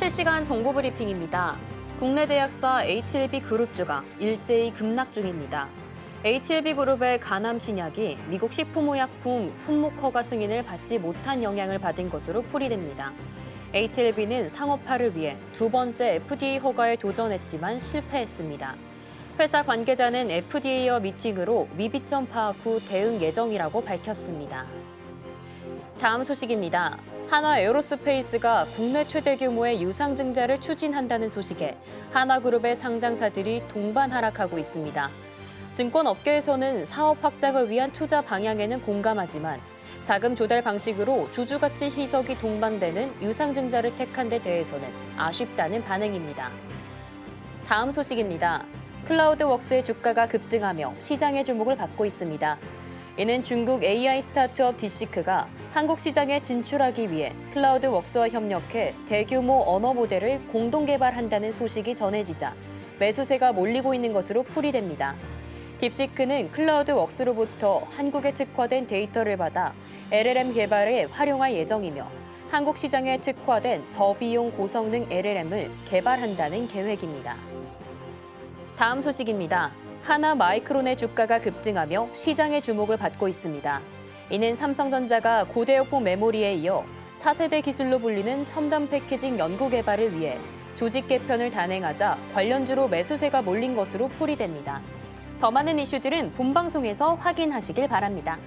실시간 정보 브리핑입니다. 국내 제약사 HLB그룹주가 일제히 급락 중입니다. HLB그룹의 가남 신약이 미국 식품의약품 품목 허가 승인을 받지 못한 영향을 받은 것으로 풀이됩니다. HLB는 상업화를 위해 두 번째 FDA 허가에 도전했지만 실패했습니다. 회사 관계자는 FDA와 미팅으로 미비점 파악 후 대응 예정이라고 밝혔습니다. 다음 소식입니다. 한화 에어로스페이스가 국내 최대 규모의 유상증자를 추진한다는 소식에 한화그룹의 상장사들이 동반 하락하고 있습니다. 증권업계에서는 사업 확장을 위한 투자 방향에는 공감하지만 자금 조달 방식으로 주주가치 희석이 동반되는 유상증자를 택한 데 대해서는 아쉽다는 반응입니다. 다음 소식입니다. 클라우드웍스의 주가가 급등하며 시장의 주목을 받고 있습니다. 이는 중국 AI 스타트업 딥시크가 한국 시장에 진출하기 위해 클라우드웍스와 협력해 대규모 언어 모델을 공동 개발한다는 소식이 전해지자 매수세가 몰리고 있는 것으로 풀이됩니다. 딥시크는 클라우드웍스로부터 한국에 특화된 데이터를 받아 LLM 개발에 활용할 예정이며 한국 시장에 특화된 저비용 고성능 LLM을 개발한다는 계획입니다. 다음 소식입니다. 하나마이크론의 주가가 급등하며 시장의 주목을 받고 있습니다. 이는 삼성전자가 고대역폭 메모리에 이어 차세대 기술로 불리는 첨단 패키징 연구 개발을 위해 조직 개편을 단행하자 관련주로 매수세가 몰린 것으로 풀이됩니다. 더 많은 이슈들은 본방송에서 확인하시길 바랍니다.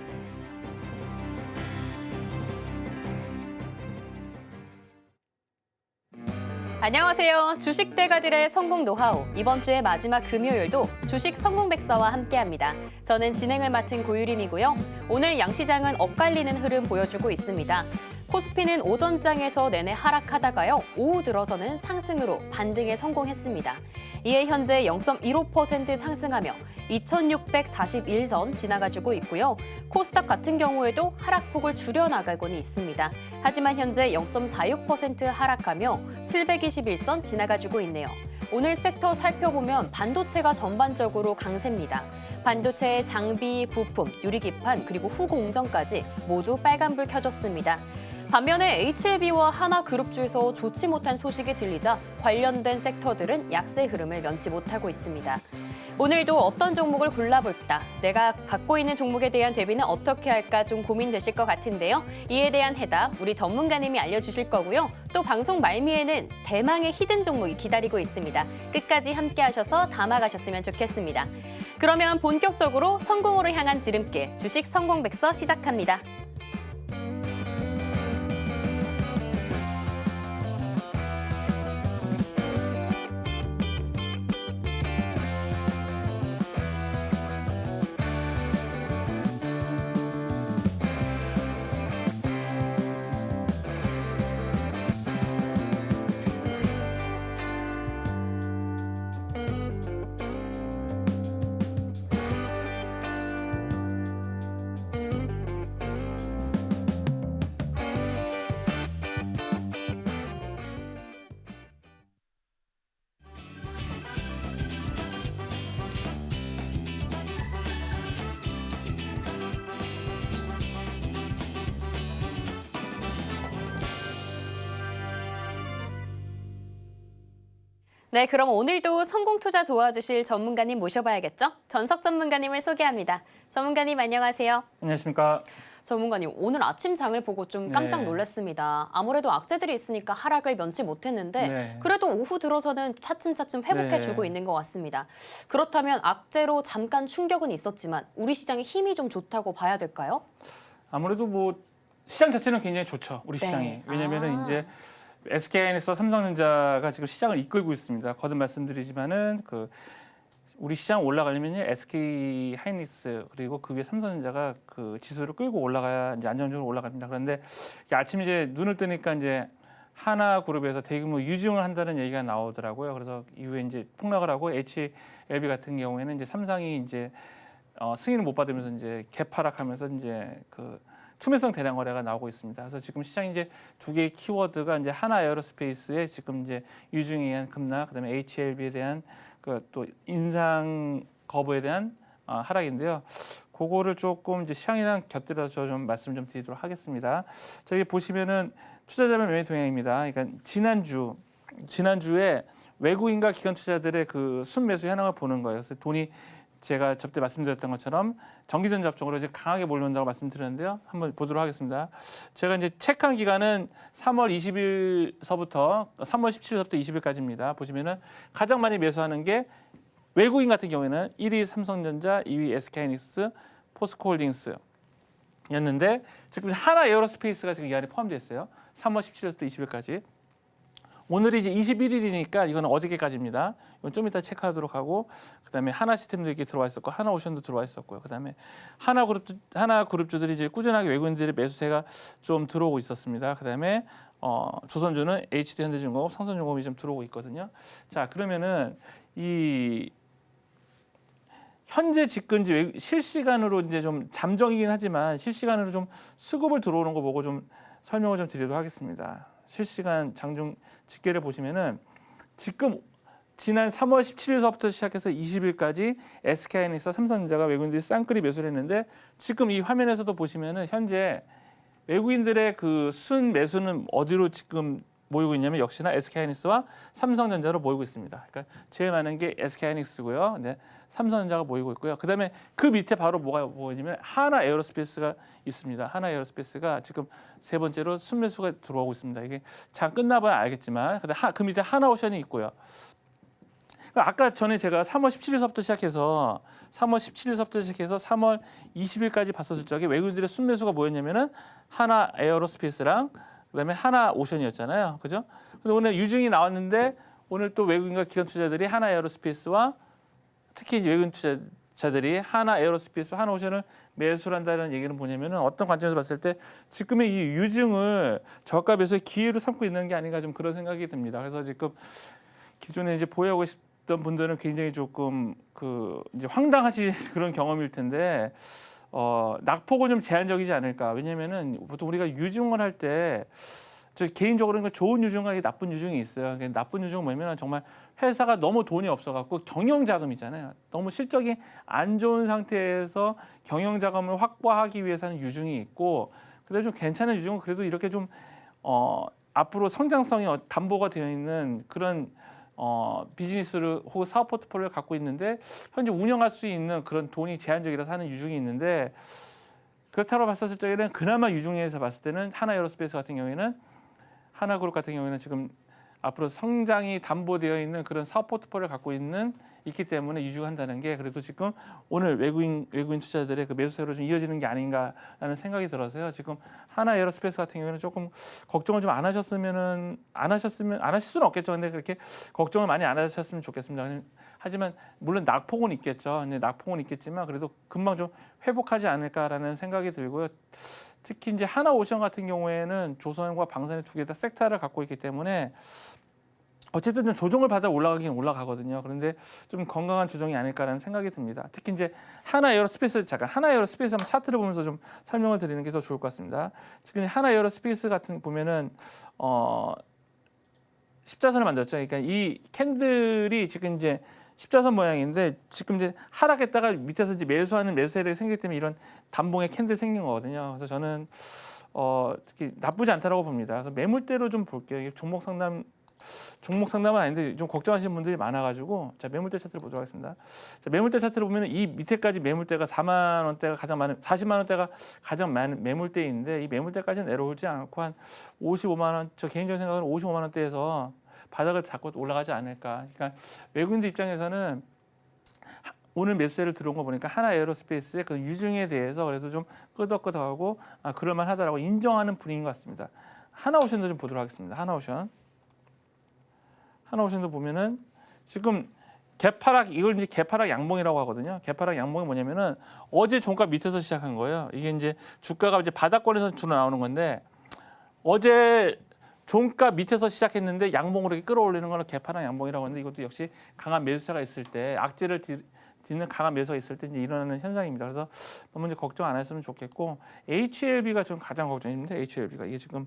안녕하세요. 주식 대가들의 성공 노하우. 이번 주의 마지막 금요일도 주식 성공 백서와 함께합니다. 저는 진행을 맡은 고유림이고요. 오늘 양시장은 엇갈리는 흐름 보여주고 있습니다. 코스피는 오전장에서 내내 하락하다가요. 오후 들어서는 상승으로 반등에 성공했습니다. 이에 현재 0.15% 상승하며 2641선 지나가지고 있고요. 코스닥 같은 경우에도 하락폭을 줄여나가고는 있습니다. 하지만 현재 0.46% 하락하며 721선 지나가지고 있네요. 오늘 섹터 살펴보면 반도체가 전반적으로 강세입니다. 반도체의 장비, 부품, 유리기판, 그리고 후공정까지 모두 빨간불 켜졌습니다. 반면에 HLB와 하나그룹주에서 좋지 못한 소식이 들리자 관련된 섹터들은 약세 흐름을 면치 못하고 있습니다. 오늘도 어떤 종목을 골라볼까? 내가 갖고 있는 종목에 대한 대비는 어떻게 할까 좀 고민되실 것 같은데요. 이에 대한 해답 우리 전문가님이 알려주실 거고요. 또 방송 말미에는 대망의 히든 종목이 기다리고 있습니다. 끝까지 함께 하셔서 담아가셨으면 좋겠습니다. 그러면 본격적으로 성공으로 향한 지름길 주식 성공백서 시작합니다. 네, 그럼 오늘도 성공 투자 도와주실 전문가님 모셔봐야겠죠? 전석 전문가님을 소개합니다. 전문가님 안녕하세요. 안녕하십니까. 전문가님, 오늘 아침 장을 보고 좀 깜짝 네. 놀랐습니다. 아무래도 악재들이 있으니까 하락을 면치 못했는데 네. 그래도 오후 들어서는 차츰차츰 회복해주고 네. 있는 것 같습니다. 그렇다면 악재로 잠깐 충격은 있었지만 우리 시장의 힘이 좀 좋다고 봐야 될까요? 아무래도 뭐 시장 자체는 굉장히 좋죠. 우리 시장이. 네. 왜냐면은 이제 SK하이닉스와 삼성전자가 지금 시장을 이끌고 있습니다. 거듭 말씀드리지만은 우리 시장 올라가려면 SK하이닉스 그리고 그 위에 삼성전자가 그 지수를 끌고 올라가야 이제 안정적으로 올라갑니다. 그런데 아침 이제 눈을 뜨니까 이제 하나그룹에서 대규모 유증을 한다는 얘기가 나오더라고요. 그래서 이후에 이제 폭락을 하고 HLB 같은 경우에는 이제 삼성이 이제 승인을 못 받으면서 이제 개파락하면서 이제 투매성 대량 거래가 나오고 있습니다. 그래서 지금 시장이 이제 두 개의 키워드가 이제 하나 에어로스페이스의 지금 이제 유증에 의한 급락, 그다음에 HLB에 대한 또 인상 거부에 대한 하락인데요. 그거를 조금 이제 시장이랑 곁들여서 좀 말씀 좀 드리도록 하겠습니다. 저기 보시면은 투자자별 매매 동향입니다. 그러니까 지난주 지난주에 외국인과 기관 투자들의 그 순매수 현황을 보는 거예요. 그래서 돈이 제가 저때 말씀드렸던 것처럼 정기전자 업종으로 이제 강하게 몰려온다고 말씀드렸는데요. 한번 보도록 하겠습니다. 제가 이제 체크한 기간은 3월 20일서부터 3월 17일서부터 20일까지입니다. 보시면은 가장 많이 매수하는 게 외국인 같은 경우에는 1위 삼성전자, 2위 SK하이닉스, 포스코홀딩스였는데 지금 하나 에어로스페이스가 지금 이 안에 포함되어 있어요. 3월 17일부터 20일까지. 오늘이 이제 21일이니까 이거는 어저께까지입니다. 이건 좀 이따 체크하도록 하고 그다음에 하나 시스템도 이렇게 들어와 있었고 하나 오션도 들어와 있었고요. 그다음에 하나 그룹주들이 이제 꾸준하게 외국인들의 매수세가 좀 들어오고 있었습니다. 그다음에 조선주는 HD 현대중공업, 삼성중공업이 좀 들어오고 있거든요. 자, 그러면은 이 현재 집근지 실시간으로 이제 좀 잠정이긴 하지만 실시간으로 좀 수급을 들어오는 거 보고 좀 설명을 좀 드리도록 하겠습니다. 실시간 장중 집계를 보시면은 지금 지난 3월 17일서부터 시작해서 20일까지 SK하이닉스와 삼성전자가 외국인들이 쌍끌이 매수를 했는데 지금 이 화면에서도 보시면은 현재 외국인들의 그 순 매수는 어디로 지금 모이고 있냐면 역시나 SK하이닉스와 삼성전자로 모이고 있습니다. 그러니까 제일 많은 게 SK하이닉스고요. 네, 삼성전자가 모이고 있고요. 그다음에 그 밑에 바로 뭐가 보이냐면 하나 에어로스페이스가 있습니다. 하나 에어로스페이스가 지금 세 번째로 순매수가 들어오고 있습니다. 이게 잘 끝나봐야 알겠지만 그 밑에 하나오션이 있고요. 그러니까 아까 전에 제가 3월 17일서부터 시작해서 3월 20일까지 봤었을 적에 외국인들의 순매수가 뭐였냐면은 하나 에어로스페이스랑 그다음에 하나 오션이었잖아요. 그죠? 근데 오늘 유증이 나왔는데 오늘 또 외국인과 기관 투자들이 하나 에어로스페이스와 특히 이제 외국인 투자자들이 하나 에어로스페이스, 하나 오션을 매수를 한다는 얘기는 뭐냐면은 어떤 관점에서 봤을 때 지금의 이 유증을 저가 매수의 기회로 삼고 있는 게 아닌가 좀 그런 생각이 듭니다. 그래서 지금 기존에 이제 보유하고 싶던 분들은 굉장히 조금 그 이제 황당하신 그런 경험일 텐데 낙폭은 좀 제한적이지 않을까. 왜냐면은 보통 우리가 유증을 할 때 저 개인적으로는 좋은 유증과 나쁜 유증이 있어요. 나쁜 유증은 뭐냐면 정말 회사가 너무 돈이 없어갖고 경영 자금 있잖아요. 너무 실적이 안 좋은 상태에서 경영 자금을 확보하기 위해서 하는 유증이 있고, 그다음에 좀 괜찮은 유증은 그래도 이렇게 좀 앞으로 성장성이 담보가 되어 있는 그런 비즈니스를 혹은 사업 포트폴리오를 갖고 있는데 현재 운영할 수 있는 그런 돈이 제한적이라서 하는 유증이 있는데, 그렇다고 봤을 때는 그나마 유증에서 봤을 때는 하나 에어로스페이스 같은 경우에는 하나그룹 같은 경우에는 지금 앞으로 성장이 담보되어 있는 그런 사업 포트폴리오를 갖고 있기 때문에 유증한다는 게 그래도 지금 오늘 외국인 투자자들의 그 매수세로 좀 이어지는 게 아닌가라는 생각이 들어서요. 지금 하나 에어로스페이스 같은 경우에는 조금 걱정을 좀 안 하실 수는 없겠죠. 근데 그렇게 걱정을 많이 안 하셨으면 좋겠습니다. 하지만 물론 낙폭은 있겠죠. 근데 낙폭은 있겠지만 그래도 금방 좀 회복하지 않을까라는 생각이 들고요. 특히 이제 하나오션 같은 경우에는 조선과 방산의 두 개 다 섹터를 갖고 있기 때문에 어쨌든 좀 조정을 받아 올라가긴 올라가거든요. 그런데 좀 건강한 조정이 아닐까라는 생각이 듭니다. 특히 이제 하나 에어로스페이스 한번 차트를 보면서 좀 설명을 드리는 게 더 좋을 것 같습니다. 지금 하나 에어로스페이스 같은 보면은 십자선을 만들었죠. 그러니까 이 캔들이 지금 이제 십자선 모양인데 지금 이제 하락했다가 밑에서 이제 매수하는 매수세력이 생기기 때문에 이런 단봉의 캔들 생긴 거거든요. 그래서 저는 특히 나쁘지 않다라고 봅니다. 그래서 매물대로 좀 볼게요. 종목 상담은 아닌데 좀 걱정하시는 분들이 많아가지고 자 매물대 차트를 보도록 하겠습니다. 자, 매물대 차트를 보면 이 밑에까지 매물대가 4만 원대가 가장 많은 40만 원대가 가장 많은 매물대인데 이 매물대까지는 내려오지 않고 한 55만 원, 저 개인적인 생각은 55만 원대에서 바닥을 닫고 올라가지 않을까. 그러니까 외국인들 입장에서는 오늘 매수세를 들어온 거 보니까 하나 에어로스페이스의 그 유증에 대해서 그래도 좀 끄덕끄덕하고 그럴만하다라고 인정하는 분위기인 것 같습니다. 하나오션도 좀 보도록 하겠습니다. 하나오션도 보면은 지금 이걸 이제 개파락 양봉이라고 하거든요. 개파락 양봉이 뭐냐면은 어제 종가 밑에서 시작한 거예요. 이게 이제 주가가 이제 바닥권에서 주로 나오는 건데 어제 종가 밑에서 시작했는데 양봉으로 이렇게 끌어올리는 거는 개파락 양봉이라고 하는데 이것도 역시 강한 매수세가 있을 때 악재를 딛는 강한 매수가 있을 때 이제 일어나는 현상입니다. 그래서 너무 이제 걱정 안 했으면 좋겠고 HLB가 좀 가장 걱정입니다. HLB가 이게 지금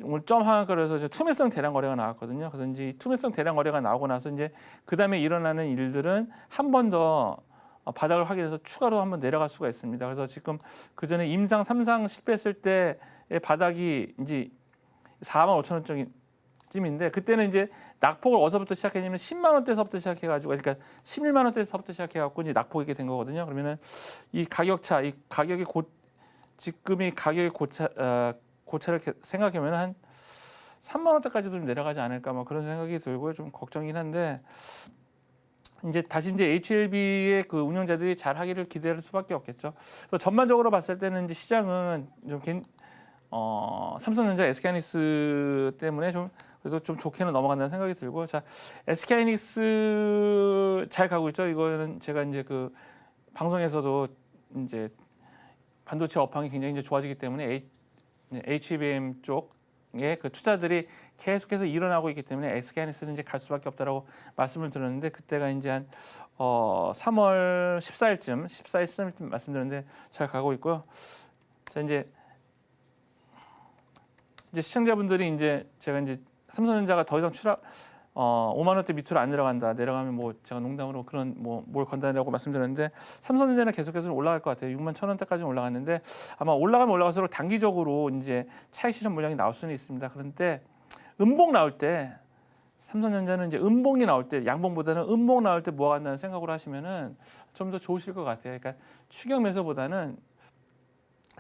오늘 점 하한가에서 투매성 대량 거래가 나왔거든요. 그래서 이제 투매성 대량 거래가 나오고 나서 이제 그 다음에 일어나는 일들은 한 번 더 바닥을 확인해서 추가로 한번 내려갈 수가 있습니다. 그래서 지금 그 전에 임상 3상 실패했을 때의 바닥이 이제 4만 5천 원쯤인데 그때는 이제 낙폭을 어디서부터 시작했냐면 10만 원대에서부터 시작해가지고 그러니까 11만 원대에서부터 시작해갖고 이제 낙폭이 이렇게 된 거거든요. 그러면은 이 가격차, 이 가격이 지금이 가격의 고차를 생각하면 한 3만 원대까지도 좀 내려가지 않을까 뭐 그런 생각이 들고요. 좀 걱정이긴 한데 이제 다시 이제 HLB의 그 운영자들이 잘 하기를 기대할 수밖에 없겠죠. 그래서 전반적으로 봤을 때는 이제 시장은 좀 삼성전자, SK하이닉스 때문에 좀 그래도 좀 좋게는 넘어간다는 생각이 들고 자 SK하이닉스 잘 가고 있죠. 이거는 제가 이제 그 방송에서도 이제 반도체 업황이 굉장히 이제 좋아지기 때문에 HBM 쪽에 그 투자들이 계속해서 일어나고 있기 때문에 SK하이닉스는 이제 갈 수밖에 없다라고 말씀을 드렸는데 그때가 이제 한 3월 14일쯤 13일쯤 말씀드렸는데 잘 가고 있고요. 자 이제 시청자분들이 이제 제가 이제 삼성전자가 더 이상 5만 원대 밑으로 안 내려간다. 내려가면 뭐 제가 농담으로 그런 뭐 뭘 건다라고 말씀드렸는데 삼성전자는 계속해서 올라갈 것 같아요. 6만 1천 원대까지는 올라갔는데 아마 올라가면 올라갈수록 단기적으로 이제 차익 실현 물량이 나올 수는 있습니다. 그런데 음봉 나올 때 삼성전자는 이제 음봉이 나올 때 양봉보다는 음봉 나올 때 모아간다는 생각으로 하시면은 좀 더 좋으실 것 같아요. 그러니까 추격 매수보다는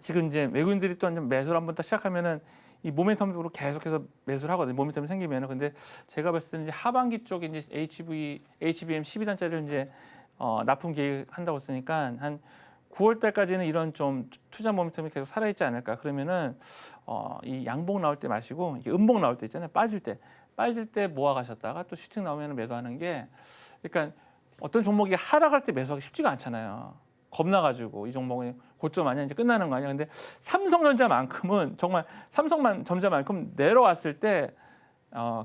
지금 이제 외국인들이 또 매수를 한번 딱 시작하면은 이 모멘텀으로 계속해서 매수를 하거든요. 모멘텀이 생기면은 근데 제가 봤을 때는 이제 하반기 쪽에 이제 HBM 12단짜리를 이제 납품 계획한다고 쓰니까 한 9월 달까지는 이런 좀 투자 모멘텀이 계속 살아있지 않을까. 그러면은 이 양봉 나올 때 마시고 이게 음봉 나올 때 있잖아요. 빠질 때 모아 가셨다가 또 슈팅 나오면 매도하는 게 그러니까 어떤 종목이 하락할 때 매수하기 쉽지가 않잖아요. 겁나가지고 이 종목이 고점 아니야 이제 끝나는 거 아니야. 근데 삼성전자만큼은 정말 삼성전자만큼 내려왔을 때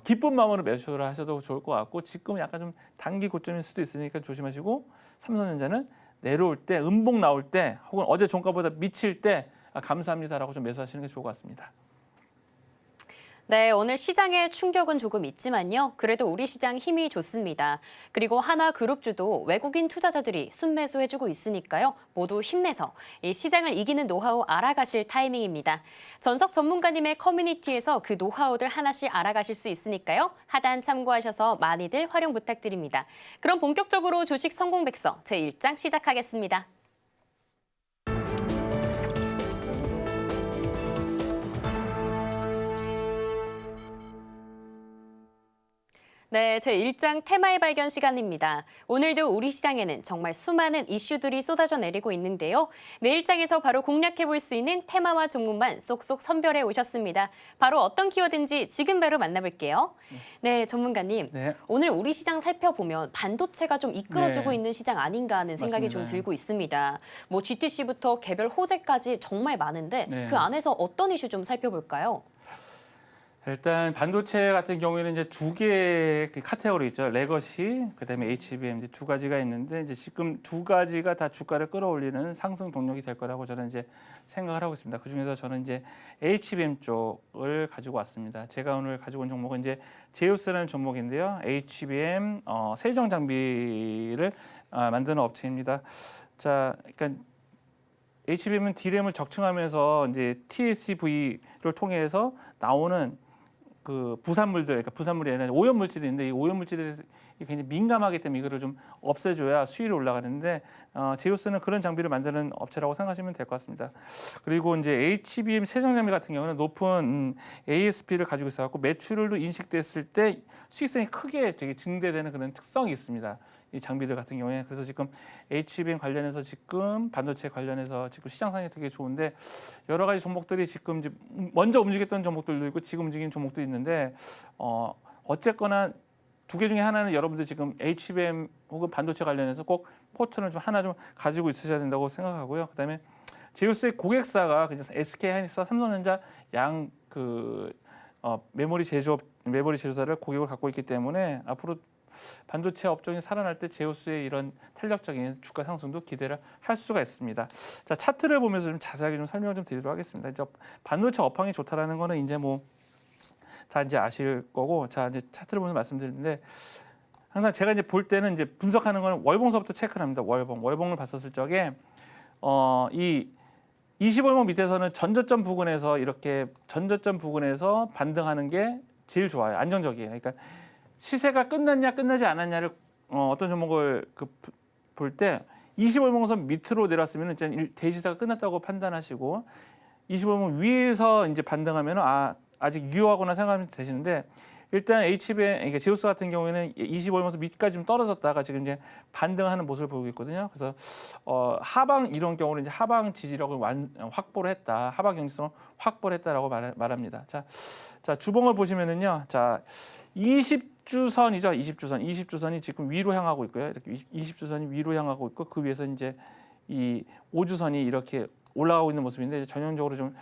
기쁜 마음으로 매수를 하셔도 좋을 것 같고 지금 약간 좀 단기 고점일 수도 있으니까 조심하시고 삼성전자는 내려올 때 음봉 나올 때 혹은 어제 종가보다 미칠 때 감사합니다라고 좀 매수하시는 게 좋을 것 같습니다. 네, 오늘 시장의 충격은 조금 있지만요. 그래도 우리 시장 힘이 좋습니다. 그리고 하나그룹주도 외국인 투자자들이 순매수해주고 있으니까요. 모두 힘내서 이 시장을 이기는 노하우 알아가실 타이밍입니다. 전석 전문가님의 커뮤니티에서 그 노하우들 하나씩 알아가실 수 있으니까요. 하단 참고하셔서 많이들 활용 부탁드립니다. 그럼 본격적으로 주식 성공백서 제1장 시작하겠습니다. 네, 제1장 테마의 발견 시간입니다. 오늘도 우리 시장에는 정말 수많은 이슈들이 쏟아져 내리고 있는데요. 내일장에서 바로 공략해 볼 수 있는 테마와 종목만 쏙쏙 선별해 오셨습니다. 바로 어떤 키워드인지 지금 바로 만나볼게요. 네, 전문가님. 네. 오늘 우리 시장 살펴보면 반도체가 좀 이끌어주고 네. 있는 시장 아닌가 하는 생각이 맞습니다. 좀 들고 있습니다. 뭐 GTC부터 개별 호재까지 정말 많은데 네. 그 안에서 어떤 이슈 좀 살펴볼까요? 일단 반도체 같은 경우에는 이제 두 개의 카테고리 있죠. 레거시, 그다음에 HBM 이제 두 가지가 있는데 이제 지금 두 가지가 다 주가를 끌어올리는 상승 동력이 될 거라고 저는 이제 생각을 하고 있습니다. 그 중에서 저는 이제 HBM 쪽을 가지고 왔습니다. 제가 오늘 가지고 온 종목은 이제 제우스라는 종목인데요. HBM 세정 장비를 만드는 업체입니다. 자, 그러니까 HBM은 D램을 적층하면서 이제 TSV를 통해서 나오는 그 부산물들, 그러니까 부산물이 아니라 오염 물질이 있는데 이 오염 물질이 굉장히 민감하기 때문에 이거를 좀 없애줘야 수율이 올라가는데 제우스는 그런 장비를 만드는 업체라고 생각하시면 될 것 같습니다. 그리고 이제 HBM 세정 장비 같은 경우는 높은 ASP를 가지고 있어갖고 매출도 인식됐을 때 수익성이 크게 되게 증대되는 그런 특성이 있습니다. 이 장비들 같은 경우에 그래서 지금 HBM 관련해서 지금 반도체 관련해서 지금 시장 상황이 되게 좋은데 여러 가지 종목들이 지금 이제 먼저 움직였던 종목들도 있고 지금 움직이는 종목도 있는데 어쨌거나 두 개 중에 하나는 여러분들 지금 HBM 혹은 반도체 관련해서 꼭 포트를 좀 하나 좀 가지고 있으셔야 된다고 생각하고요. 그다음에 제우스의 고객사가 그냥 SK하이닉스와 삼성전자 양 메모리 제조사를 고객을 갖고 있기 때문에 앞으로 반도체 업종이 살아날 때 제우스의 이런 탄력적인 주가 상승도 기대를 할 수가 있습니다. 자, 차트를 보면서 좀 자세하게 좀 설명을 좀 드리도록 하겠습니다. 이제 반도체 업황이 좋다라는 거는 이제 뭐 다 이제 아실 거고, 자 이제 차트를 보면서 말씀드리는데 항상 제가 이제 볼 때는 이제 분석하는 거는 월봉서부터 체크를 합니다. 월봉을 봤었을 적에 이 25일봉 밑에서는 전저점 부근에서 이렇게 전저점 부근에서 반등하는 게 제일 좋아요. 안정적이에요. 그러니까 시세가 끝났냐 끝나지 않았냐를 어떤 종목을 볼 때 25일봉선 밑으로 내렸으면 이제 대시세가 끝났다고 판단하시고 25일봉 위에서 이제 반등하면 아직 유효하거나 생각하면 되시는데 일단 HBM, 그러니까 제우스 같은 경우에는 25일봉선 밑까지 좀 떨어졌다가 지금 이제 반등하는 모습을 보이고 있거든요. 그래서 하방 이런 경우는 이제 하방 지지력을 확보를 했다, 하방 경직성을 확보를 했다라고 말합니다. 자 주봉을 보시면은요, 자 20주선이죠, 20주선이 지금 위로 향하고 있고요. 이렇게 20주선이 위로 향하고 있고 그 위에서 이제 이 5주선이 이렇게 올라가고 있는 모습인데 전형적으로 좀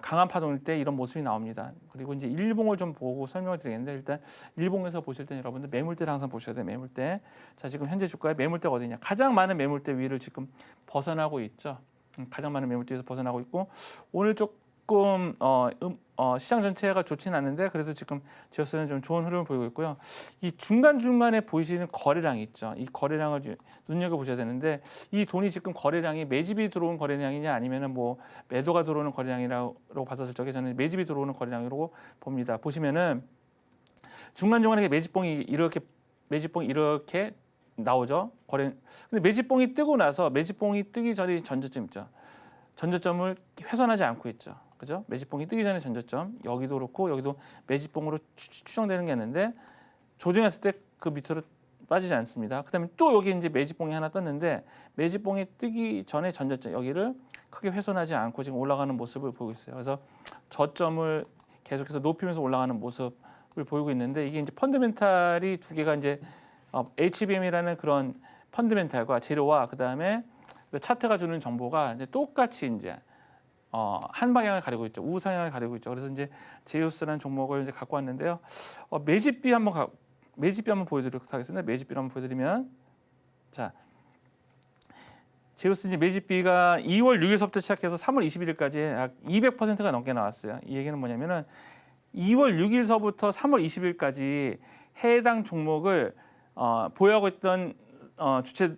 강한 파동일 때 이런 모습이 나옵니다. 그리고 이제 일봉을 좀 보고 설명을 드리겠는데 일단 일봉에서 보실 때 여러분들 매물대를 항상 보셔야 돼요. 매물대. 자 지금 현재 주가의 매물대가 어디냐? 가장 많은 매물대 위를 지금 벗어나고 있죠. 가장 많은 매물대에서 벗어나고 있고 오늘 조금 시장 전체가 좋지는 않은데 그래도 지금 지어스는 좀 좋은 흐름을 보이고 있고요. 이 중간중간에 보이시는 거래량이 있죠. 이 거래량을 눈여겨보셔야 되는데 이 돈이 지금 거래량이 매집이 들어온 거래량이냐 아니면 뭐 매도가 들어오는 거래량이라고 봤었을 적에 저는 매집이 들어오는 거래량이라고 봅니다. 보시면은 중간중간에 매집봉이 이렇게 나오죠. 근데 매집봉이 뜨고 나서 매집봉이 뜨기 전에 전저점 있죠. 전저점을 훼손하지 않고 있죠. 그죠? 매집봉이 뜨기 전에 전저점 여기도 그렇고 여기도 매집봉으로 추정되는 게 있는데 조정했을 때 그 밑으로 빠지지 않습니다. 그다음에 또 여기 이제 매집봉이 하나 떴는데 매집봉이 뜨기 전에 전저점 여기를 크게 훼손하지 않고 지금 올라가는 모습을 보이고 있어요. 그래서 저점을 계속해서 높이면서 올라가는 모습을 보이고 있는데 이게 이제 펀더멘탈이 두 개가 이제 HBM이라는 그런 펀더멘탈과 재료와 그다음에 차트가 주는 정보가 이제 똑같이 이제 한 방향을 가리고 있죠. 우상향을 가리고 있죠. 그래서 이제 제우스라는 종목을 이제 갖고 왔는데요. 매집비 한번 보여드리도록 하겠습니다. 매집비를 한번 보여드리면 자 제우스 이제 매집비가 2월 6일서부터 시작해서 3월 21일까지 약 200%가 넘게 나왔어요. 이 얘기는 뭐냐면은 2월 6일서부터 3월 20일까지 해당 종목을 보유하고 있던 주체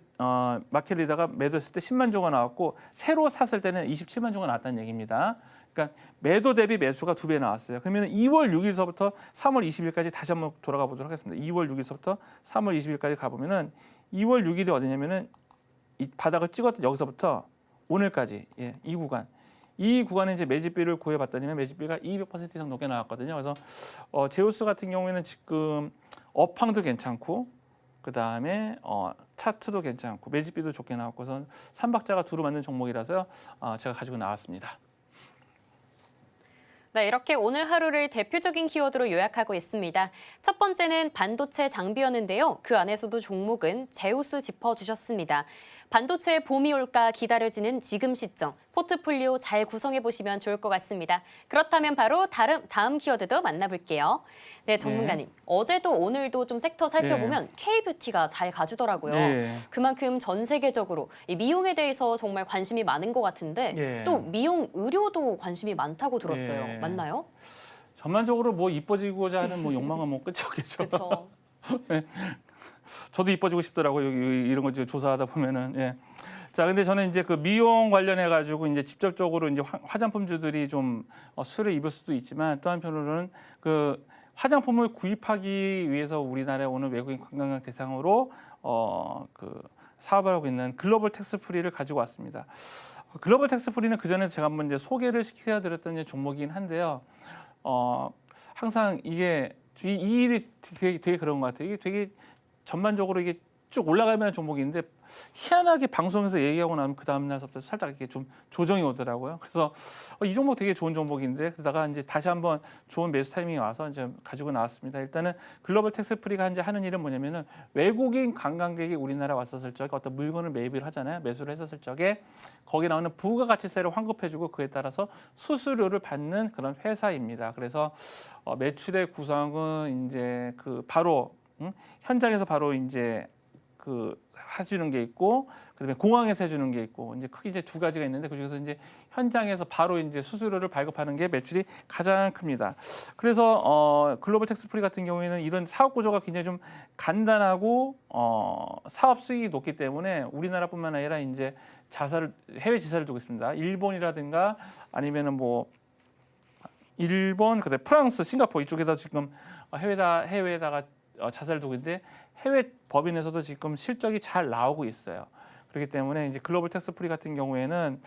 마켓 리더가 매도했을 때 10만 주가 나왔고 새로 샀을 때는 27만 주가 나왔다는 얘기입니다. 그러니까 매도 대비 매수가 2배 나왔어요. 그러면 2월 6일서부터 3월 20일까지 다시 한번 돌아가 보도록 하겠습니다. 2월 6일서부터 3월 20일까지 가보면은 2월 6일이 어디냐면은 이 바닥을 찍었던 여기서부터 오늘까지 이 구간에 이제 매집비를 구해봤더니 매집비가 200% 이상 넘게 나왔거든요. 그래서 제우스 같은 경우에는 지금 업황도 괜찮고 그 다음에 차트도 괜찮고 매집비도 좋게 나왔고서 삼박자가 두루 맞는 종목이라서요. 제가 가지고 나왔습니다. 네, 이렇게 오늘 하루를 대표적인 키워드로 요약하고 있습니다. 첫 번째는 반도체 장비였는데요. 그 안에서도 종목은 제우스 짚어주셨습니다. 반도체의 봄이 올까 기다려지는 지금 시점, 포트폴리오 잘 구성해보시면 좋을 것 같습니다. 그렇다면 바로 다음 키워드도 만나볼게요. 네, 전문가님. 어제도 오늘도 좀 섹터 살펴보면 K뷰티가 잘 가주더라고요. 그만큼 전 세계적으로 이 미용에 대해서 정말 관심이 많은 것 같은데 또 미용 의료도 관심이 많다고 들었어요. 맞나요? 전반적으로 뭐 이뻐지고자 하는 뭐 욕망은 뭐 끝이 없겠죠. 그렇죠. 저도 이뻐지고 싶더라고요. 이런 거 조사하다 보면은. 자, 근데 저는 이제 그 미용 관련해 가지고 이제 직접적으로 이제 화장품주들이 좀 수혜를 입을 수도 있지만 또 한편으로는 그 화장품을 구입하기 위해서 우리나라에 오는 외국인 관광객 대상으로 그 사업을 하고 있는 글로벌 텍스 프리를 가지고 왔습니다. 글로벌 텍스 프리는 그 전에 제가 한번 이제 소개를 시켜드렸던 종목이긴 한데요. 항상 이 일이 되게 그런 것 같아요. 이게 되게 전반적으로 이게 쭉 올라가면 종목인데 희한하게 방송에서 얘기하고 나면 그 다음 날부터 살짝 이렇게 좀 조정이 오더라고요. 그래서 이 종목 되게 좋은 종목인데 그러다가 이제 다시 한번 좋은 매수 타이밍이 와서 이제 가지고 나왔습니다. 일단은 글로벌 텍스 프리가 이제 하는 일은 뭐냐면은 외국인 관광객이 우리나라 왔었을 적에 어떤 물건을 매입을 하잖아요. 매수를 했었을 적에 거기 나오는 부가가치세를 환급해주고 그에 따라서 수수료를 받는 그런 회사입니다. 그래서 매출의 구성은 이제 그 바로 현장에서 바로 이제 그 해주는 게 있고, 그다음에 공항에서 해주는 게 있고, 이제 크게 이제 두 가지가 있는데 그 중에서 이제 현장에서 바로 이제 수수료를 발급하는 게 매출이 가장 큽니다. 그래서 글로벌 텍스프리 같은 경우에는 이런 사업 구조가 굉장히 좀 간단하고 사업 수익이 높기 때문에 우리나라뿐만 아니라 이제 해외 지사를 두고 있습니다. 일본이라든가 아니면은 뭐 일본, 그다음에 프랑스, 싱가포르 이쪽에다 지금 해외에다가 자사를 두고 있는데 해외 법인에서도 지금 실적이 잘 나오고 있어요. 그렇기 때문에 이제 글로벌 텍스프리 같은 경우에는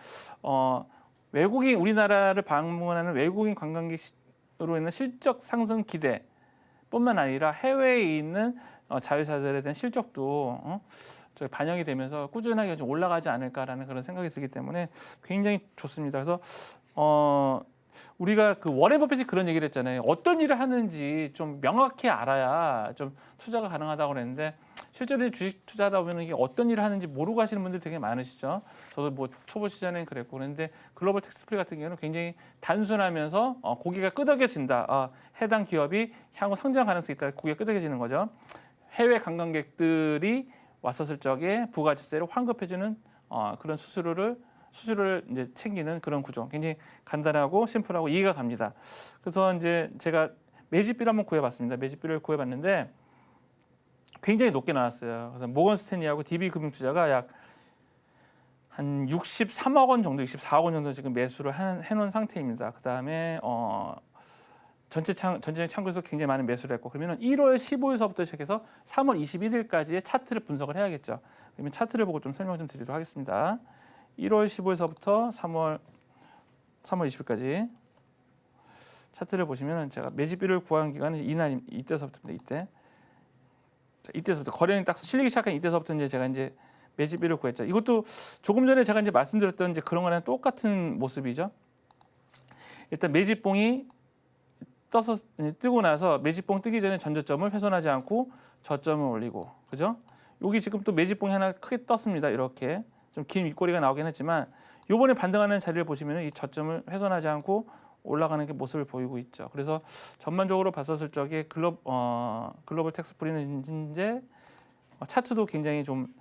외국인 우리나라를 방문하는 외국인 관광객으로 인한 실적 상승 기대뿐만 아니라 해외에 있는 자회사들에 대한 실적도 반영이 되면서 꾸준하게 좀 올라가지 않을까라는 그런 생각이 들기 때문에 굉장히 좋습니다. 그래서 우리가 그 워렌 버핏이 그런 얘기를 했잖아요. 어떤 일을 하는지 좀 명확히 알아야 좀 투자가 가능하다고 그랬는데 실제로 주식 투자하다 보면 이게 어떤 일을 하는지 모르고 하시는 분들 되게 많으시죠. 저도 뭐 초보 시절엔 그랬고 그런데 글로벌 텍스프리 같은 경우는 굉장히 단순하면서 고기가 끄덕여진다. 해당 기업이 향후 성장 가능성이 있다. 고기가 끄덕여지는 거죠. 해외 관광객들이 왔었을 적에 부가지세를 환급해주는 그런 수수료를 이제 챙기는 그런 구조. 굉장히 간단하고 심플하고 이해가 갑니다. 그래서 이제 제가 매집비를 한번 구해봤습니다. 매집비를 구해봤는데 굉장히 높게 나왔어요. 그래서 모건 스탠리하고 DB금융투자가 약 한 63억 원 정도, 64억 원 정도 지금 매수를 해놓은 상태입니다. 그 다음에 전체 창구에서 굉장히 많은 매수를 했고 그러면 1월 15일서부터 시작해서 3월 21일까지의 차트를 분석을 해야겠죠. 그러면 차트를 보고 좀 설명 좀 드리도록 하겠습니다. 1월 15일서부터 3월 20일까지 차트를 보시면 제가 매집비를 구한 기간은 이때서부터입니다. 이때서부터 거래량이 딱 실리기 시작한 이때서부터 이제 제가 이제 매집비를 구했죠. 이것도 조금 전에 제가 이제 말씀드렸던 이제 그런 거랑 똑같은 모습이죠. 일단 매집봉이 뜨고 나서 매집봉 뜨기 전에 전저점을 훼손하지 않고 저점을 올리고, 그죠? 여기 지금 또 매집봉이 하나 크게 떴습니다. 이렇게 좀 긴 윗꼬리가 나오긴 했지만 요번에 반등하는 자리를 보시면 이 저점을 훼손하지 않고 올라가는 게 모습을 보이고 있죠. 그래서 전반적으로 봤었을 적에 글로벌 텍스프리는 이제 차트도 굉장히 좀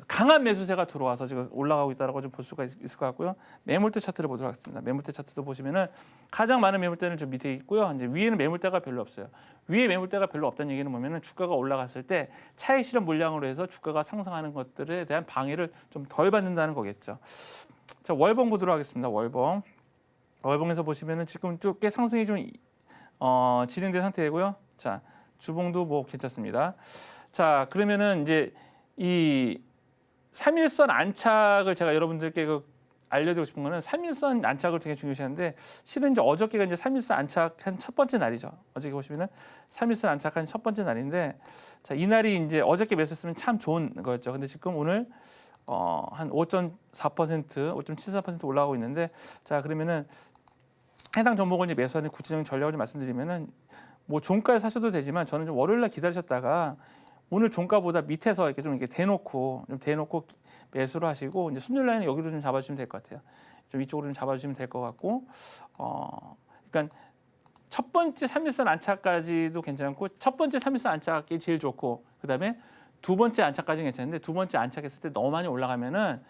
강한 매수세가 들어와서 지금 올라가고 있다라고 좀 볼 수가 있을 것 같고요. 매물대 차트를 보도록 하겠습니다. 매물대 차트도 보시면은 가장 많은 매물대는 좀 밑에 있고요. 이제 위에는 매물대가 별로 없어요. 위에 매물대가 별로 없다는 얘기는 뭐냐면 주가가 올라갔을 때 차익 실현 물량으로 해서 주가가 상승하는 것들에 대한 방해를 좀 덜 받는다는 거겠죠. 자, 월봉 보도록 하겠습니다. 월봉에서 보시면은 지금 쭉 꽤 상승이 좀 진행된 상태이고요. 자, 주봉도 뭐 괜찮습니다. 자, 그러면은 이제 이 3일선 안착을 제가 여러분들께 알려드리고 싶은 거는 3일선 안착을 되게 중요시하는데 실은 이제 어저께가 이제 3일선 안착한 첫 번째 날이죠. 어저께 보시면은 3일선 안착한 첫 번째 날인데 자, 이 날이 이제 어저께 매수했으면 참 좋은 거였죠. 근데 지금 오늘 한 5.4%, 5.74% 올라가고 있는데 자, 그러면은 해당 종목을 이제 매수하는 구체적인 전략을 좀 말씀드리면은 뭐 종가에 사셔도 되지만 저는 좀 월요일 날 기다리셨다가 오늘 종가보다 밑에서 이렇게 좀 대놓고 매수를 하시고 이제 손절 라인은 여기로 좀 잡아주시면 될 것 같아요. 좀 이쪽으로 좀 잡아주시면 될 것 같고, 그러니까 첫 번째 3일선 안착까지도 괜찮고 첫 번째 3일선 안착이 제일 좋고 그다음에 두 번째 안착까지는 괜찮은데 두 번째 안착했을 때 너무 많이 올라가면은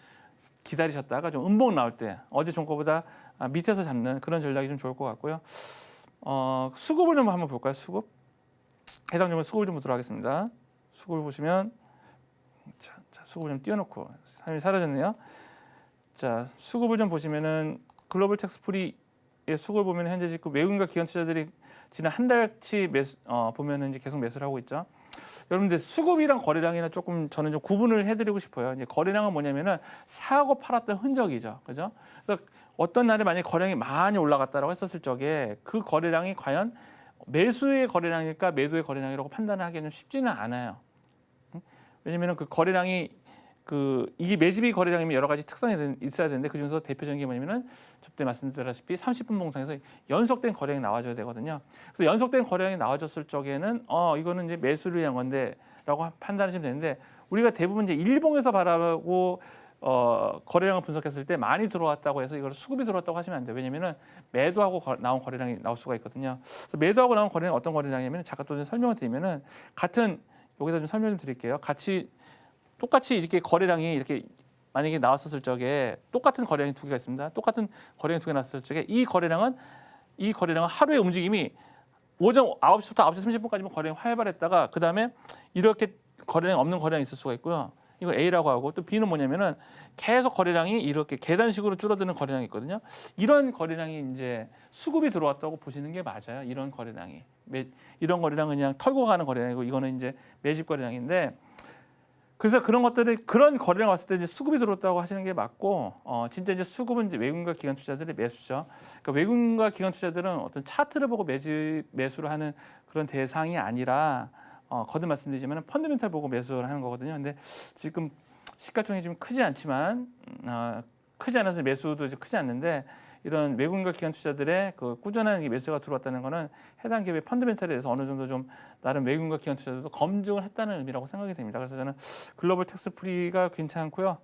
기다리셨다가 좀 음봉 나올 때 어제 종가보다 밑에서 잡는 그런 전략이 좀 좋을 것 같고요. 수급을 좀 한번 볼까요? 수급 해당 종목 수급을 좀 보도록 하겠습니다. 수급을 보시면 자, 수급을 좀 띄워놓고 삶이 사라졌네요. 자, 수급을 좀 보시면은 글로벌 텍스프리의 수급을 보면 현재 지금 외국인과 기관 투자들이 지난 한 달치 보면은 이제 계속 매수를 하고 있죠. 여러분들 수급이랑 거래량이나 조금 저는 좀 구분을 해드리고 싶어요. 이제 거래량은 뭐냐면은 사고 팔았던 흔적이죠, 그죠? 그래서 어떤 날에 만약 거래량이 많이 올라갔다라고 했었을 적에 그 거래량이 과연 매수의 거래량일까 매도의 거래량이라고 판단을 하기는 쉽지는 않아요. 왜냐하면 그 거래량이 이게 매집이 거래량이면 여러 가지 특성이 있어야 되는데 그 중에서 대표적인 게 뭐냐면은 저때 말씀드렸다시피 30분 봉상에서 연속된 거래량이 나와줘야 되거든요. 그래서 연속된 거래량이 나와줬을 적에는 이거는 이제 매수를 위한 건데라고 판단하시면 되는데 우리가 대부분 이제 일봉에서 바라보고 거래량을 분석했을 때 많이 들어왔다고 해서 이걸 수급이 들어왔다고 하시면 안 돼요. 왜냐면은 매도하고 나온 거래량이 나올 수가 있거든요. 그래서 매도하고 나온 거래량이 어떤 거래량이냐면 잠깐 또 설명을 드리면은 같은 여기다 좀 설명 좀 드릴게요. 똑같이 이렇게 거래량이 이렇게 만약에 나왔었을 적에 똑같은 거래량이 두 개가 있습니다. 똑같은 거래량이 두 개 나왔을 적에 이 거래량은 하루의 움직임이 오전 9시부터 9시 30분까지만 거래량이 활발했다가 그다음에 이렇게 거래량이 없는 거래량이 있을 수가 있고요. 이거 A라고 하고 또 B는 뭐냐면은 계속 거래량이 이렇게 계단식으로 줄어드는 거래량이 있거든요. 이런 거래량이 이제 수급이 들어왔다고 보시는 게 맞아요. 이런 거래량이. 이런 거래량은 그냥 털고 가는 거래량이고 이거는 이제 매집 거래량인데 그래서 그런 거래량 왔을 때 이제 수급이 들어왔다고 하시는 게 맞고 진짜 이제 수급은 이제 외국인과 기관 투자들의 매수죠. 그러니까 외국인과 기관 투자들은 어떤 차트를 보고 매수를 하는 그런 대상이 아니라 거듭 말씀드리지만 펀더멘탈 보고 매수를 하는 거거든요. 근데 지금 시가총액이 좀 크지 않지만 크지 않아서 매수도 이제 크지 않는데 이런 외국인과 기관 투자들의 그 꾸준한 매수가 들어왔다는 거는 해당 기업의 펀더멘탈에 대해서 어느 정도 좀 나름 외국인과 기관 투자들도 검증을 했다는 의미라고 생각이 됩니다. 그래서 저는 글로벌 텍스 프리가 괜찮고요.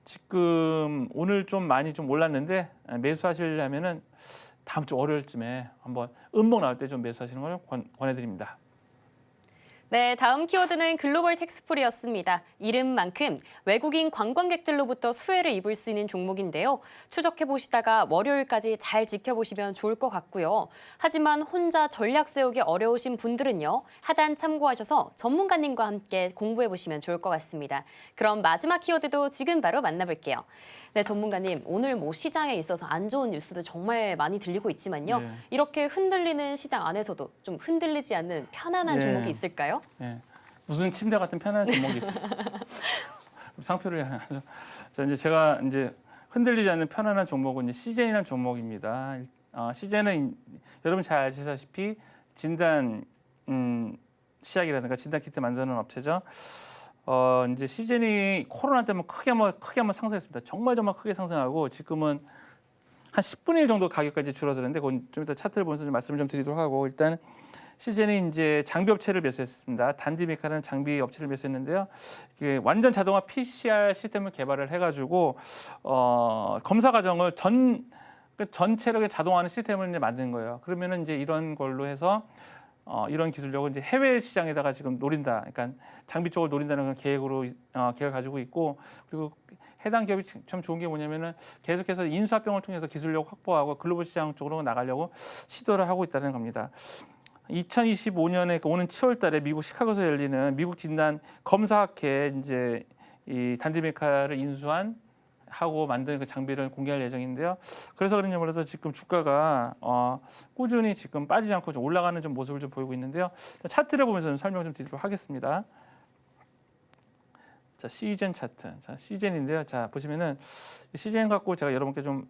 지금 오늘 좀 많이 좀 올랐는데 매수하시려면은 다음 주 월요일쯤에 한번 음봉 나올 때 좀 매수하시는 걸 권해드립니다. 네, 다음 키워드는 글로벌 텍스풀이었습니다. 이름만큼 외국인 관광객들로부터 수혜를 입을 수 있는 종목인데요. 추적해보시다가 월요일까지 잘 지켜보시면 좋을 것 같고요. 하지만 혼자 전략 세우기 어려우신 분들은요. 하단 참고하셔서 전문가님과 함께 공부해보시면 좋을 것 같습니다. 그럼 마지막 키워드도 지금 바로 만나볼게요. 네, 전문가님, 오늘 시장에 있어서 안 좋은 뉴스도 정말 많이 들리고 있지만요. 네. 이렇게 흔들리는 시장 안에서도 좀 흔들리지 않는 편안한 네. 종목이 있을까요? 네. 무슨 침대 같은 편안한 종목이 있어요. 상표를 하나 하죠. 자, 이제 제가 이제 흔들리지 않는 편안한 종목은 이제 CJ라는 종목입니다. CJ는 여러분 잘 아시다시피 진단 시약이라든가 진단 키트 만드는 업체죠. 이제 시즌이 코로나 때문에 크게 한번 상승했습니다. 정말 크게 상승하고 지금은 한 10분의 1 정도 가격까지 줄어드는데 그건 좀 이따 차트를 보면서 좀 말씀을 좀 드리도록 하고 일단 시즌이 이제 장비 업체를 매수했습니다. 단디메카라는 장비 업체를 매수했는데요. 이게 완전 자동화 PCR 시스템을 개발을 해가지고 검사 과정을 전체를 자동화하는 시스템을 이제 만든 거예요. 그러면은 이제 이런 걸로 해서 이런 기술력을 이제 해외 시장에다가 지금 노린다. 그러니까 장비 쪽을 노린다는 계획을 가지고 있고 그리고 해당 기업이 참 좋은 게 뭐냐면은 계속해서 인수합병을 통해서 기술력 확보하고 글로벌 시장 쪽으로 나가려고 시도를 하고 있다는 겁니다. 2025년에 오는 7월달에 미국 시카고에서 열리는 미국 진단 검사학회 이제 이 단디메카를 하고 만든 그 장비를 공개할 예정인데요. 그래서 그런지 몰라도 지금 주가가 꾸준히 지금 빠지지 않고 좀 올라가는 좀 모습을 좀 보이고 있는데요. 차트를 보면서 좀 설명 좀 드리도록 하겠습니다. 자, 시젠 차트. 자, 시젠인데요. 자, 보시면은 시젠 갖고 제가 여러분께 좀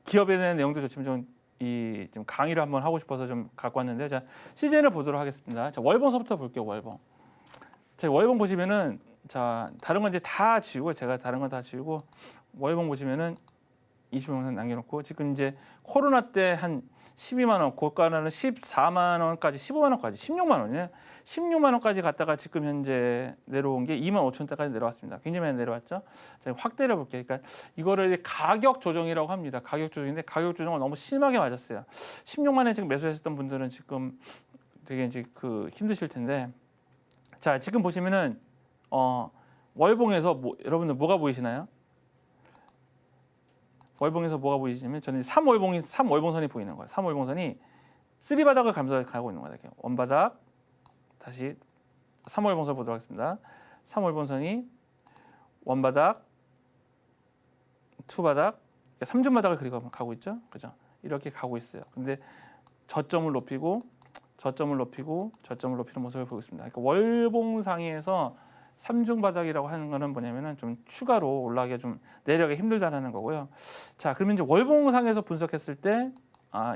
기업에 대한 내용도 좋지만 좀 강의를 한번 하고 싶어서 좀 갖고 왔는데요. 자, 시젠을 보도록 하겠습니다. 자, 월봉서부터 볼게요. 월봉. 자, 월봉 보시면은 자, 다른 건 이제 다 지우고 제가 다른 건 다 지우고 월봉 보시면은 25만 원 남겨놓고 지금 이제 코로나 때 한 12만 원, 고가는 14만 원까지 15만 원까지 16만 원이에요. 16만 원까지 갔다가 지금 현재 내려온 게 2만 5천 원대까지 내려왔습니다. 굉장히 많이 내려왔죠. 자, 확대를 볼게요. 그러니까 이거를 가격 조정이라고 합니다. 가격 조정인데 가격 조정을 너무 심하게 맞았어요. 16만 원에 지금 매수했었던 분들은 지금 되게 이제 힘드실 텐데 자, 지금 보시면은 월봉에서 여러분들 뭐가 보이시나요? 월봉에서 뭐가 보이시냐면 저는 3월봉선이 보이는 거예요. 3월봉선이 3바닥을 가면서 가고 있는 거예요. 이렇게 원바닥 다시 3월봉선 보도록 하겠습니다. 3월봉선이 원바닥, 투바닥, 3중 바닥을 그리고 가고 있죠. 그죠? 이렇게 가고 있어요. 근데 저점을 높이고 저점을 높이는 모습을 보고 있습니다. 그러니까 월봉상에서 3중 바닥이라고 하는 거는 뭐냐면은 좀 추가로 올라가기가 좀 내려가기 힘들다라는 거고요. 자, 그러면 이제 월봉상에서 분석했을 때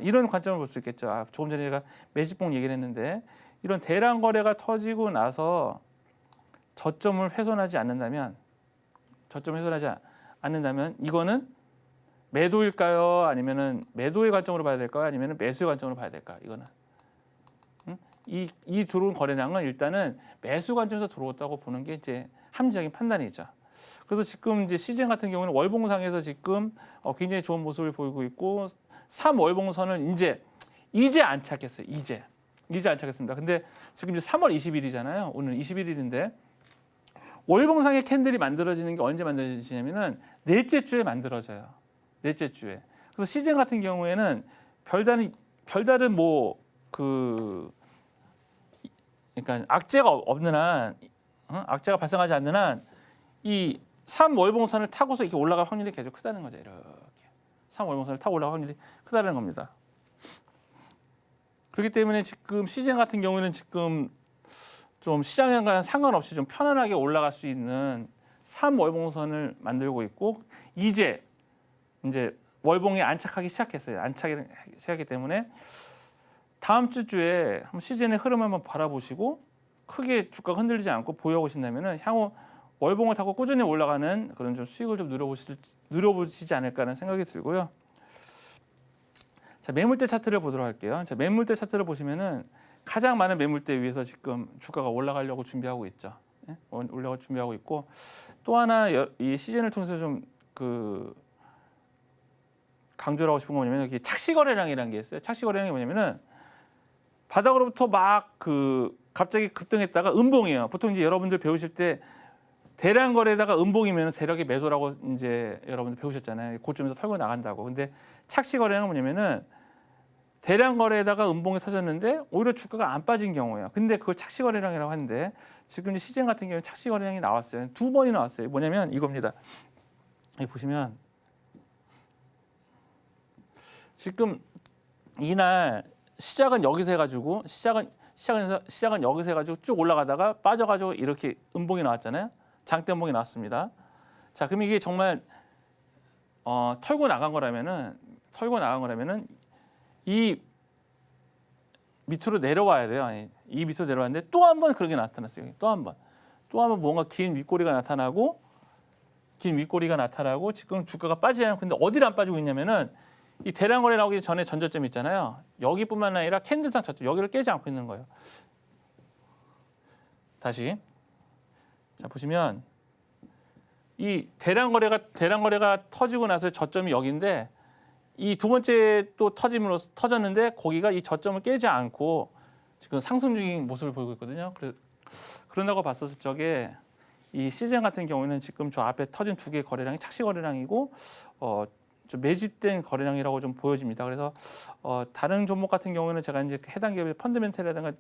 이런 관점을 볼 수 있겠죠. 조금 전에 제가 매집봉 얘기를 했는데 이런 대량 거래가 터지고 나서 저점을 훼손하지 않는다면 이거는 매도일까요? 아니면은 매도의 관점으로 봐야 될까요? 아니면은 매수의 관점으로 봐야 될까요? 이거는 이 들어온 거래량은 일단은 매수 관점에서 들어왔다고 보는 게 이제 합리적인 판단이죠. 그래서 지금 이제 시즌 같은 경우는 월봉상에서 지금 굉장히 좋은 모습을 보이고 있고 3월봉선은 이제 이제 안착했어요. 이제 안착했습니다. 근데 지금 이제 3월 20일이잖아요. 오늘 21일인데 월봉상의 캔들이 만들어지는 게 언제 만들어지냐면은 넷째 주에 만들어져요. 넷째 주에. 그래서 시즌 같은 경우에는 별다른 뭐 그러니까 악재가 없는 한, 악재가 발생하지 않는 한 이 3월봉선을 타고서 이렇게 올라갈 확률이 계속 크다는 거죠. 이렇게 3월봉선을 타고 올라갈 확률이 크다는 겁니다. 그렇기 때문에 지금 시즌 같은 경우에는 지금 좀 시장과는 상관없이 좀 편안하게 올라갈 수 있는 3월봉선을 만들고 있고 이제 월봉에 안착하기 시작했어요. 안착이 시작하기 때문에 다음 주에 한번 시즌의 흐름을 한번 바라보시고 크게 주가가 흔들리지 않고 보여보신다면은 향후 월봉을 타고 꾸준히 올라가는 그런 좀 수익을 좀 누려보시지 않을까라는 생각이 들고요. 자, 매물대 차트를 보도록 할게요. 자, 매물대 차트를 보시면은 가장 많은 매물대 위에서 지금 주가가 올라가려고 준비하고 있죠. 예? 올라갈 준비하고 있고 또 하나 이 시즌을 통해서 좀 강조를 하고 싶은 건 뭐냐면 여기 착시거래량이라는 게 있어요. 착시거래량이 뭐냐면은 바닥으로부터 막 갑자기 급등했다가 음봉이에요. 보통 이제 여러분들 배우실 때 대량 거래에다가 음봉이면 세력의 매도라고 이제 여러분들 배우셨잖아요. 고점에서 털고 나간다고. 근데 착시 거래량은 뭐냐면은 대량 거래에다가 음봉이 터졌는데 오히려 주가가 안 빠진 경우예요. 근데 그걸 착시 거래량이라고 하는데 지금 이제 시즌 같은 경우는 착시 거래량이 나왔어요. 2번이 나왔어요. 뭐냐면 이겁니다. 여기 보시면 지금 이날 시작은 여기서 해가지고 시작은 여기서 해가지고 쭉 올라가다가 빠져가지고 이렇게 음봉이 나왔잖아요. 장대 음봉이 나왔습니다. 자, 그럼 이게 정말 털고 나간 거라면은 이 밑으로 내려와야 돼요. 이 밑으로 내려왔는데 또 한 번 그런 게 나타났어요. 또 한 번 뭔가 긴 윗꼬리가 나타나고 지금 주가가 빠지지 않고 근데 어디를 안 빠지고 있냐면은 이 대량 거래 나오기 전에 전저점 있잖아요. 여기뿐만 아니라 캔들상 저점 여기를 깨지 않고 있는 거예요. 다시 자 보시면 이 대량 거래가 터지고 나서 저점이 여기인데 이 두 번째 또 터졌는데 거기가 이 저점을 깨지 않고 지금 상승 중인 모습을 보이고 있거든요. 그런다고 봤었을 적에 이 시즌 같은 경우에는 지금 저 앞에 터진 두 개의 거래량이 착시 거래량이고 좀 매집된 거래량이라고 좀 보여집니다. 그래서 다른 종목 같은 경우에는 제가 이제 해당 기업의 펀더멘털이라든가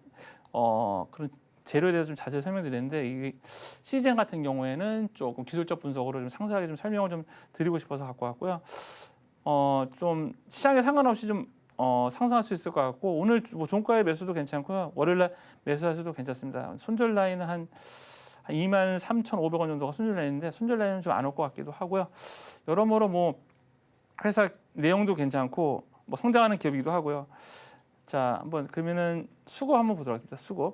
그런 재료에 대해서 좀 자세히 설명드리는데 이 시즌 같은 경우에는 조금 기술적 분석으로 좀 상세하게 좀 설명을 좀 드리고 싶어서 갖고 왔고요. 좀 시장에 상관없이 좀 상승할 수 있을 것 같고 오늘 뭐 종가의 매수도 괜찮고요. 월요일날 매수하셔도 괜찮습니다. 손절 라인은 한 23,500원 정도가 손절 라인인데 손절 라인은 좀 안 올 것 같기도 하고요. 여러모로 뭐 회사 내용도 괜찮고 뭐 성장하는 기업이기도 하고요. 자, 한번 그러면은 수급 한번 보도록 하겠습니다.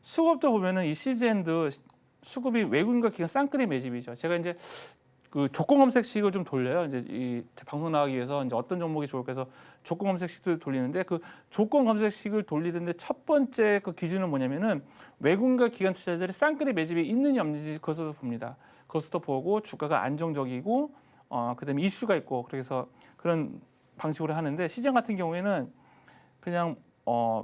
수급도 보면은 이 시즌도 수급이 외국인과 기관 쌍끌이 매집이죠. 제가 이제 그 조건 검색식을 좀 돌려요. 이제 이 방송 나가기 위해서 이제 어떤 종목이 좋을까 해서 조건 검색식도 돌리는데 그 조건 검색식을 돌리는데 첫 번째 그 기준은 뭐냐면은 외국인과 기관 투자자들이 쌍끌이 매집이 있는지 없는지 그것도 봅니다. 그것도 보고 주가가 안정적이고 그다음에 이슈가 있고 그래서 그런 방식으로 하는데 시장 같은 경우에는 그냥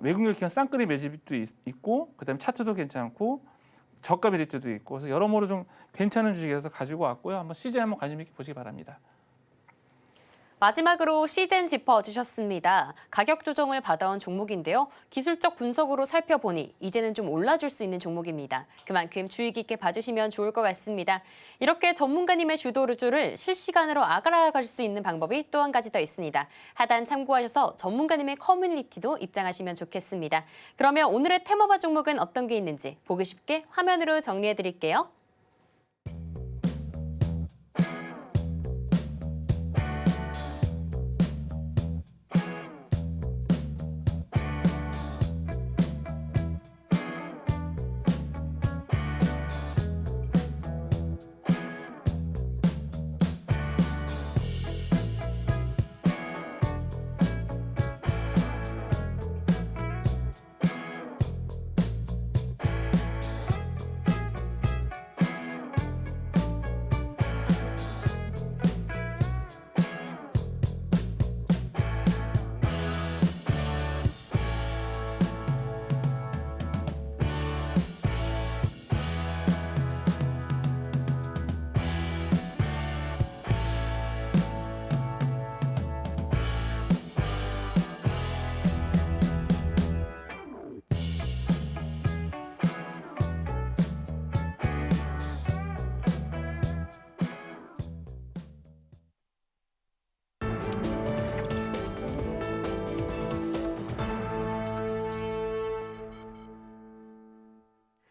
외국인 기관 쌍끌이 매집도 있고 그다음에 차트도 괜찮고 저가 메리트도 있고 그래서 여러모로 좀 괜찮은 주식에서 가지고 왔고요. 한번 시즌 한번 관심 있게 보시기 바랍니다. 마지막으로 시즌 짚어주셨습니다. 가격 조정을 받아온 종목인데요. 기술적 분석으로 살펴보니 이제는 좀 올라줄 수 있는 종목입니다. 그만큼 주의 깊게 봐주시면 좋을 것 같습니다. 이렇게 전문가님의 주도주를 실시간으로 알아갈 수 있는 방법이 또 한 가지 더 있습니다. 하단 참고하셔서 전문가님의 커뮤니티도 입장하시면 좋겠습니다. 그러면 오늘의 테마바 종목은 어떤 게 있는지 보기 쉽게 화면으로 정리해드릴게요.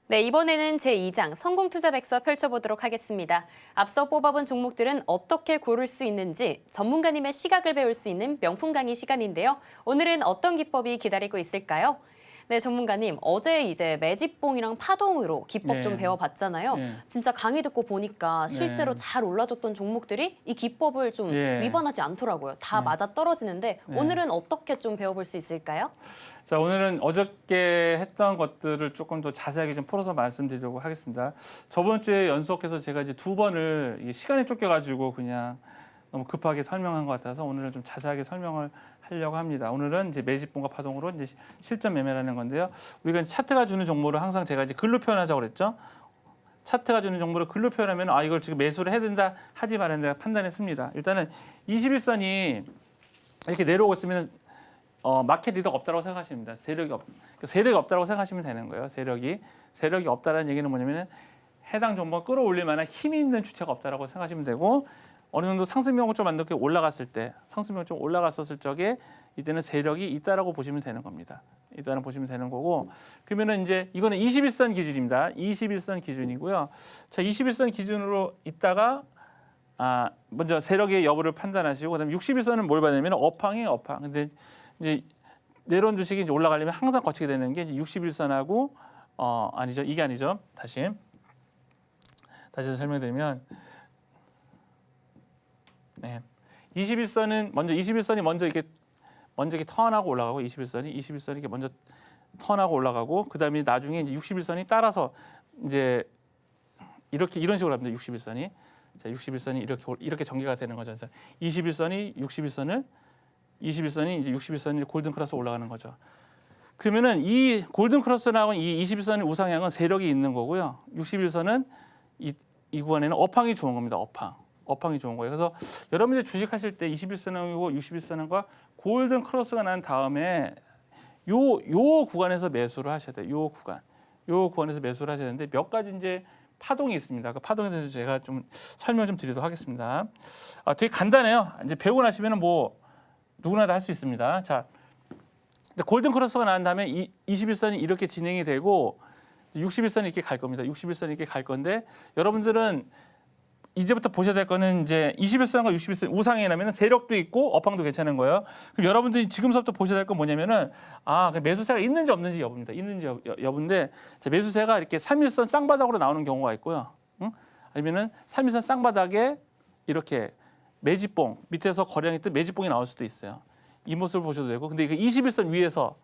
네, 이번에는 제2장 성공투자백서 펼쳐보도록 하겠습니다. 앞서 뽑아본 종목들은 어떻게 고를 수 있는지 전문가님의 시각을 배울 수 있는 명품 강의 시간인데요. 오늘은 어떤 기법이 기다리고 있을까요? 네, 전문가님, 어제 이제 매집봉이랑 파동으로 기법 좀 네. 배워봤잖아요. 네. 진짜 강의 듣고 보니까 실제로 네. 잘 올라줬던 종목들이 이 기법을 좀 예. 위반하지 않더라고요. 다 네. 맞아 떨어지는데 네. 오늘은 어떻게 좀 배워볼 수 있을까요? 자, 오늘은 어저께 했던 것들을 조금 더 자세하게 좀 풀어서 말씀드리려고 하겠습니다. 저번 주에 연속해서 제가 이제 2번을 이게 시간에 쫓겨가지고 그냥 너무 급하게 설명한 것 같아서 오늘은 좀 자세하게 설명을 하려고 합니다. 오늘은 이제 매집봉과 파동으로 이제 실전 매매라는 건데요. 우리가 이제 차트가 주는 정보를 항상 제가 이제 글로 표현하자고 그랬죠. 차트가 주는 정보를 글로 표현하면 아 이걸 지금 매수를 해야 된다 하지 말아야 된다 판단했습니다. 일단은 21선이 이렇게 내려오고 있으면 마켓 리더가 없다고 생각하시면 됩니다. 세력이 없다고 생각하시면 되는 거예요. 세력이 없다라는 얘기는 뭐냐면은 해당 종목 끌어올릴 만한 힘이 있는 주체가 없다라고 생각하시면 되고 어느 정도 상승명을 좀 안 높게 올라갔을 때 상승명 좀 올라갔었을 적에 이때는 세력이 있다라고 보시면 되는 겁니다. 일단은 보시면 되는 거고 그러면은 이제 이거는 21선 기준입니다. 21선 기준이고요. 자, 21선 기준으로 있다가 먼저 세력의 여부를 판단하시고 그다음에 61선은 뭘 봐야 되냐면 업황이에요, 업황. 근데 이제 내려온 주식이 이제 올라가려면 항상 거치게 되는 게 61선하고 아니죠. 이게 아니죠. 다시 설명드리면 네. 21선은 먼저 21선이 먼저 이렇게 턴하고 올라가고 21선이 이렇게 먼저 턴하고 올라가고 그다음에 나중에 이제 61선이 따라서 이제 이런 식으로 합니다. 61선이. 자, 61선이 이렇게 전개가 되는 거죠. 21선이 이제 61선이 골든 크로스 올라가는 거죠. 그러면은 이 골든 크로스라고 이 21선의 우상향은 세력이 있는 거고요. 61선은 이 구간에는 업황이 좋은 겁니다. 업황이 좋은 거예요. 그래서 여러분들 주식하실 때 21선하고 61선과 골든 크로스가 난 다음에 요 구간에서 매수를 하셔야 돼요. 요 구간에서 매수를 하셔야 되는데 몇 가지 이제 파동이 있습니다. 그 파동에 대해서 제가 좀 설명 좀 드리도록 하겠습니다. 되게 간단해요. 이제 배우고 나시면은 뭐 누구나 다 할 수 있습니다. 자, 근데 골든 크로스가 난 다음에 21선이 이렇게 진행이 되고 61선이 이렇게 갈 겁니다. 61선이 이렇게 갈 건데 여러분들은 이제부터 보셔야 될 거는 이제 21선과 61선 우상에 나면 세력도 있고 업황도 괜찮은 거예요. 그럼 여러분들이 지금부터 보셔야 될 건 뭐냐면은 그 매수세가 있는지 없는지 여부입니다. 있는지 여부인데 매수세가 이렇게 3일선 쌍바닥으로 나오는 경우가 있고요. 아니면은 3일선 쌍바닥에 이렇게 매집봉 밑에서 거래량이 뜬 매집봉이 나올 수도 있어요. 이 모습을 보셔도 되고 근데 이게 21선 위에서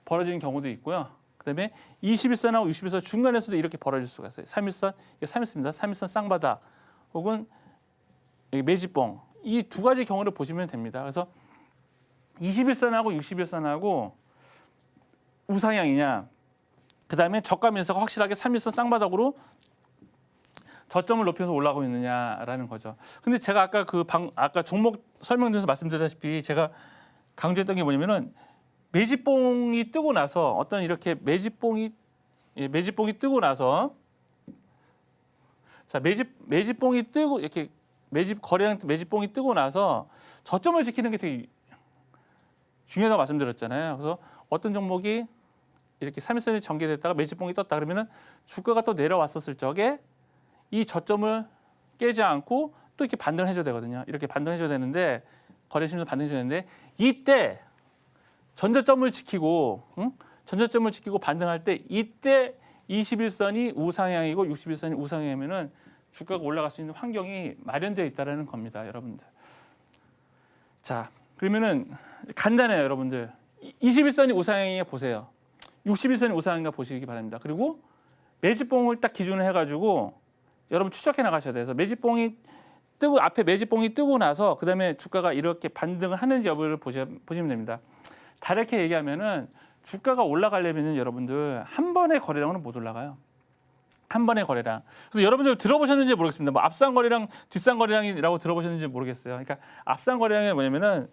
벌어지는 경우도 있고요. 그다음에 21선하고 61선 중간에서도 이렇게 벌어질 수가 있어요. 3일선, 이게 3일선입니다. 3일선 쌍바닥 혹은 매집봉 이 두 가지 경우를 보시면 됩니다. 그래서 21선하고 61선하고 우상향이냐 그다음에 저가 밀사가 확실하게 3일선 쌍바닥으로 저점을 높여서 올라가고 있느냐라는 거죠. 근데 제가 아까 종목 설명드려서 말씀드렸다시피 제가 강조했던 게 뭐냐면은 매집봉이 뜨고 나서 어떤 이렇게 매집봉이 뜨고 나서 자 매집봉이 뜨고 이렇게 거래량 매집봉이 뜨고 나서 저점을 지키는 게 되게 중요하다고 말씀드렸잖아요. 그래서 어떤 종목이 이렇게 3일선이 전개됐다가 매집봉이 떴다 그러면은 주가가 또 내려왔었을 적에 이 저점을 깨지 않고 또 이렇게 반등을 해줘야 되거든요. 이렇게 반등해줘야 되는데 거래심도 반등해줘야 되는데 이때 전저점을 지키고 반등할 때 이때 21선이 우상향이고 61선이 우상향이면은 주가가 올라갈 수 있는 환경이 마련되어 있다라는 겁니다, 여러분들. 자, 그러면은 간단해요, 여러분들. 21선이 우상향이냐 보세요. 61선이 우상향인가 보시기 바랍니다. 그리고 매집봉을 딱 기준으로 해가지고 여러분 추적해 나가셔야 돼서 매집봉이 뜨고 앞에 매집봉이 뜨고 나서 그다음에 주가가 이렇게 반등을 하는지 여부를 보시면 됩니다. 다르게 얘기하면은 주가가 올라가려면은 여러분들 한 번의 거래량으로 못 올라가요. 한 번의 거래량. 그래서 여러분들 들어보셨는지 모르겠습니다. 뭐 앞상 거래량, 뒷상 거래량이라고 들어보셨는지 모르겠어요. 그러니까 앞상 거래량이 뭐냐면은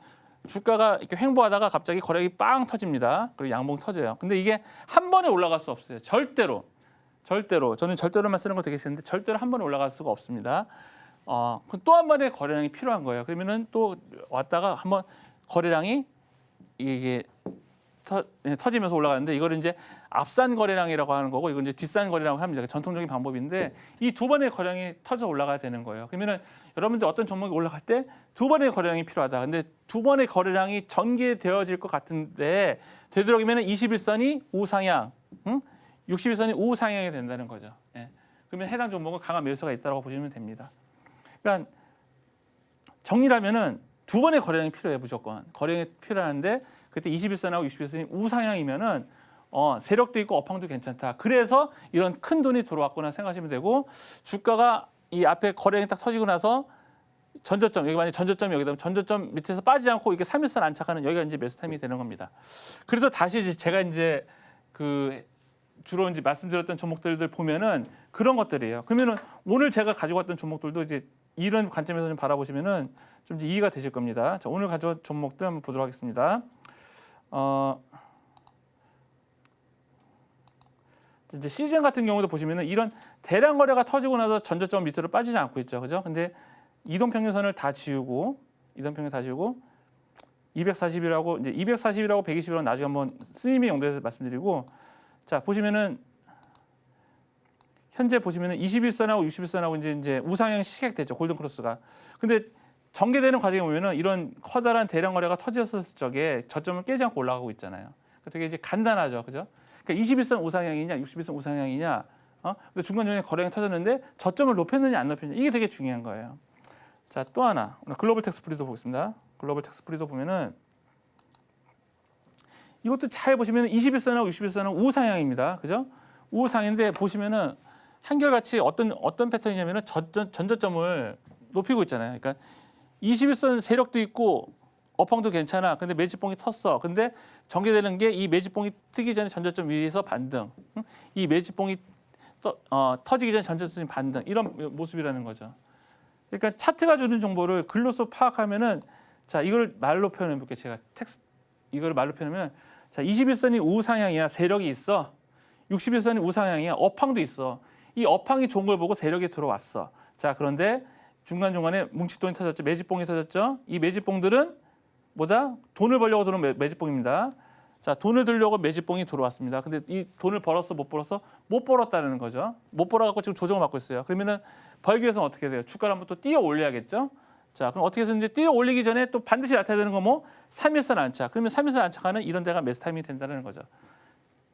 주가가 이렇게 횡보하다가 갑자기 거래량이 빵 터집니다. 그리고 양봉 터져요. 근데 이게 한 번에 올라갈 수 없어요. 절대로. 저는 절대로만 쓰는 거 되게 싫은데 절대로 한 번에 올라갈 수가 없습니다. 또 한 번의 거래량이 필요한 거예요. 그러면은 또 왔다가 한번 거래량이 이게 터지면서 올라가는데 이거를 이제 앞산 거래량이라고 하는 거고 이건 이제 뒷산 거래량이라고 합니다. 전통적인 방법인데 이 두 번의 거래량이 터져 올라가야 되는 거예요. 그러면은 여러분들 어떤 종목이 올라갈 때 두 번의 거래량이 필요하다. 근데 두 번의 거래량이 전개되어질 것 같은데 되도록이면 21선이 우상향, 61선이 우상향이 된다는 거죠. 예. 그러면 해당 종목은 강한 매수가 있다고 보시면 됩니다. 그러니까 정리하면은 두 번의 거래량이 필요해요. 무조건 거래량이 필요한데 그때 21선하고 61선이 우상향이면은 세력도 있고 업황도 괜찮다. 그래서 이런 큰 돈이 들어왔구나 생각하시면 되고 주가가 이 앞에 거래량이 딱 터지고 나서 전저점 여기 만약 전저점이 여기다 전저점 밑에서 빠지지 않고 이게 3일선 안착하는 여기가 이제 매수 타임이 되는 겁니다. 그래서 다시 이제 제가 이제 그 주로 이제 말씀드렸던 종목들을 보면은 그런 것들이에요. 그러면은 오늘 제가 가지고 왔던 종목들도 이제 이런 관점에서 좀 바라보시면은 좀 이제 이해가 되실 겁니다. 자, 오늘 가져온 종목들 한번 보도록 하겠습니다. 이제 시즌 같은 경우도 보시면은 이런 대량 거래가 터지고 나서 전저점 밑으로 빠지지 않고 있죠, 그죠? 근데 이동평균선을 다 지우고 240이라고 이제 240이라고 120이라고 나중에 한번 스님의 용도에서 말씀드리고 자 보시면은 현재 보시면은 21선하고 61선하고 이제 우상향 시객되죠 골든 크로스가. 근데 전개되는 과정에 보면은 이런 커다란 대량 거래가 터졌을 적에 저점을 깨지 않고 올라가고 있잖아요. 되게 이제 간단하죠, 그죠? 그러니까 21선 우상향이냐, 61선 우상향이냐, 근데 중간중간에 거래량이 터졌는데 저점을 높였느냐 안 높였느냐 이게 되게 중요한 거예요. 자, 또 하나 글로벌 텍스 프리도 보겠습니다. 글로벌 텍스 프리도 보면은 이것도 잘 보시면 21선하고 61선은 우상향입니다, 그죠? 우상인데 보시면은 한결같이 어떤 패턴이냐면은 전저점을 높이고 있잖아요. 그러니까 21선 세력도 있고 업황도 괜찮아. 근데 매집봉이 텄어. 근데 전개되는 게 이 매집봉이 뜨기 전에 전저점 위에서 반등. 이 매집봉이 터지기 전에 전저점 반등. 이런 모습이라는 거죠. 그러니까 차트가 주는 정보를 글로써 파악하면은 자, 이걸 말로 표현해 볼게요. 제가 이걸 말로 표현하면 자, 21선이 우상향이야. 세력이 있어. 61선이 우상향이야. 업황도 있어. 이 업황이 좋은 걸 보고 세력이 들어왔어. 자, 그런데 중간중간에 뭉칫돈이 터졌죠. 매집봉이 터졌죠. 이 매집봉들은 뭐다? 돈을 벌려고 들어온 매집봉입니다. 자, 돈을 들려고 매집봉이 들어왔습니다. 근데 이 돈을 벌었어, 못 벌었어? 못 벌었다는 거죠. 못 벌어갖고 지금 조정을 받고 있어요. 그러면은 벌기 위해서는 어떻게 돼요? 주가를 한번 또 띄어 올려야겠죠. 자, 그럼 어떻게 해서 이제 띄어 올리기 전에 또 반드시 나타나야 되는 거 뭐? 3일선 안착. 그러면 3일선 안착하는 이런 데가 매수 타이밍이 된다는 거죠.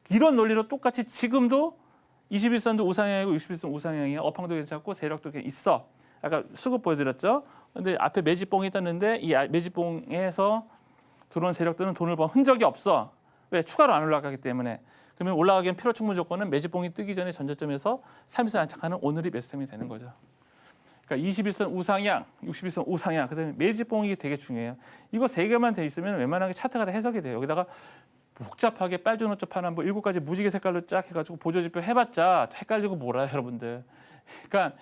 이런 논리로 똑같이 지금도 21선도 우상향이고 61선 우상향이야. 업황도 괜찮고 세력도 있어. 아까 수급 보여드렸죠. 근데 앞에 매집봉이 떴는데 이 매집봉에서 들어온 세력들은 돈을 번 흔적이 없어. 왜? 추가로 안 올라가기 때문에. 그러면 올라가기 위한 필요 충분 조건은 매집봉이 뜨기 전에 전저점에서 3일선 안착하는 오늘이 매수 타임이 되는 거죠. 그러니까 21선 우상향, 61선 우상향, 그다음에 매집봉이 되게 중요해요. 이거 세 개만 돼 있으면 웬만하게 차트가 다 해석이 돼요. 여기다가 복잡하게 빨주노초 파란 뭐 7가지 무지개 색깔로 쫙 해가지고 보조지표 해봤자 헷갈리고 몰아요, 여러분들. 그러니까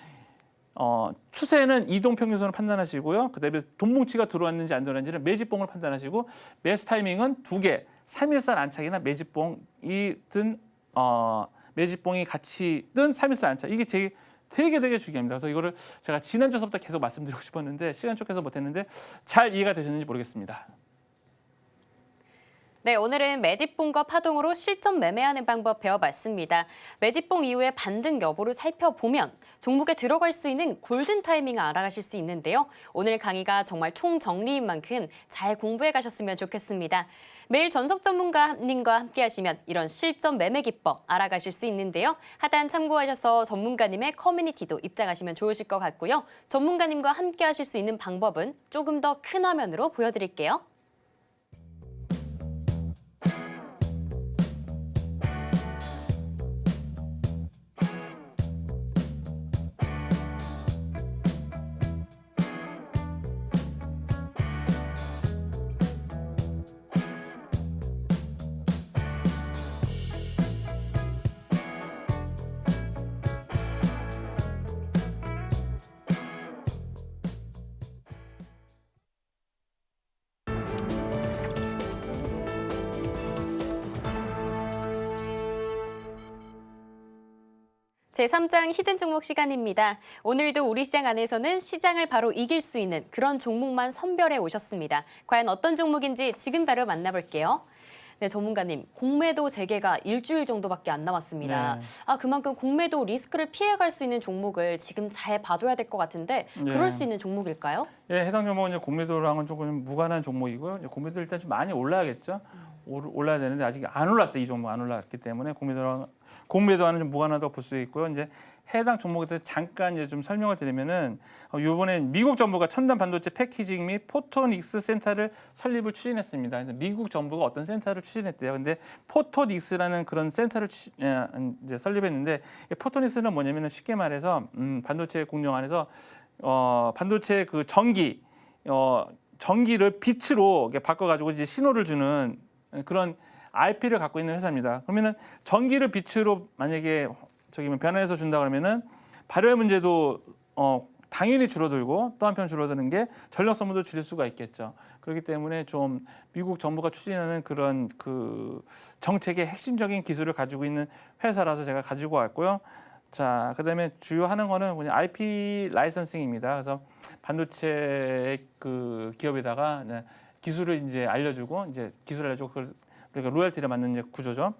추세는 이동평균선으로 판단하시고요. 그다음에 돈 뭉치가 들어왔는지 안 들어왔는지는 매집봉을 판단하시고 매수 타이밍은 2개, 3일선 안착이나 매집봉이 든 매집봉이 같이 든 3일선 안착. 이게 되게 중요합니다. 그래서 이거를 제가 지난주서부터 계속 말씀드리고 싶었는데 시간 쫓겨서 못했는데 잘 이해가 되셨는지 모르겠습니다. 네, 오늘은 매집봉과 파동으로 실전 매매하는 방법 배워봤습니다. 매집봉 이후에 반등 여부를 살펴보면 종목에 들어갈 수 있는 골든 타이밍을 알아가실 수 있는데요. 오늘 강의가 정말 총정리인 만큼 잘 공부해 가셨으면 좋겠습니다. 매일 전석 전문가님과 함께 하시면 이런 실전 매매 기법 알아가실 수 있는데요. 하단 참고하셔서 전문가님의 커뮤니티도 입장하시면 좋으실 것 같고요. 전문가님과 함께 하실 수 있는 방법은 조금 더 큰 화면으로 보여드릴게요. 제3장 히든 종목 시간입니다. 오늘도 우리 시장 안에서는 시장을 바로 이길 수 있는 그런 종목만 선별해 오셨습니다. 과연 어떤 종목인지 지금 바로 만나볼게요. 네, 전문가님, 공매도 재개가 일주일 정도밖에 안 남았습니다. 네. 그만큼 공매도 리스크를 피해갈 수 있는 종목을 지금 잘 봐둬야 될 것 같은데 네. 그럴 수 있는 종목일까요? 예, 해당 종목은 이제 공매도랑은 조금 무관한 종목이고요. 이제 공매도 일단 좀 많이 올라야겠죠. 올라야 되는데 아직 안 올랐어요. 이 종목 안 올랐기 때문에 공매도와는 좀 무관하다고 볼 수 있고요. 이제 해당 종목에 대해서 잠깐 이제 좀 설명을 드리면은 이번엔 미국 정부가 첨단 반도체 패키징 및 포토닉스 센터를 설립을 추진했습니다. 그래서 미국 정부가 어떤 센터를 추진했대요. 근데 포토닉스라는 그런 센터를 이제 설립했는데 포토닉스는 뭐냐면은 쉽게 말해서 반도체 공정 안에서 반도체 그 전기를 빛으로 이렇게 바꿔가지고 이제 신호를 주는 그런 IP를 갖고 있는 회사입니다. 그러면은 전기를 빛으로 만약에 변환해서 준다 그러면은 발열 문제도 당연히 줄어들고 또 한편 줄어드는 게 전력 소모도 줄일 수가 있겠죠. 그렇기 때문에 좀 미국 정부가 추진하는 그런 그 정책의 핵심적인 기술을 가지고 있는 회사라서 제가 가지고 왔고요. 자, 그다음에 주요 하는 거는 그냥 IP 라이선싱입니다. 그래서 반도체 그 기업에다가 기술을 이제 알려주고 그걸 그러니까 로열티를 받는 이제 구조죠.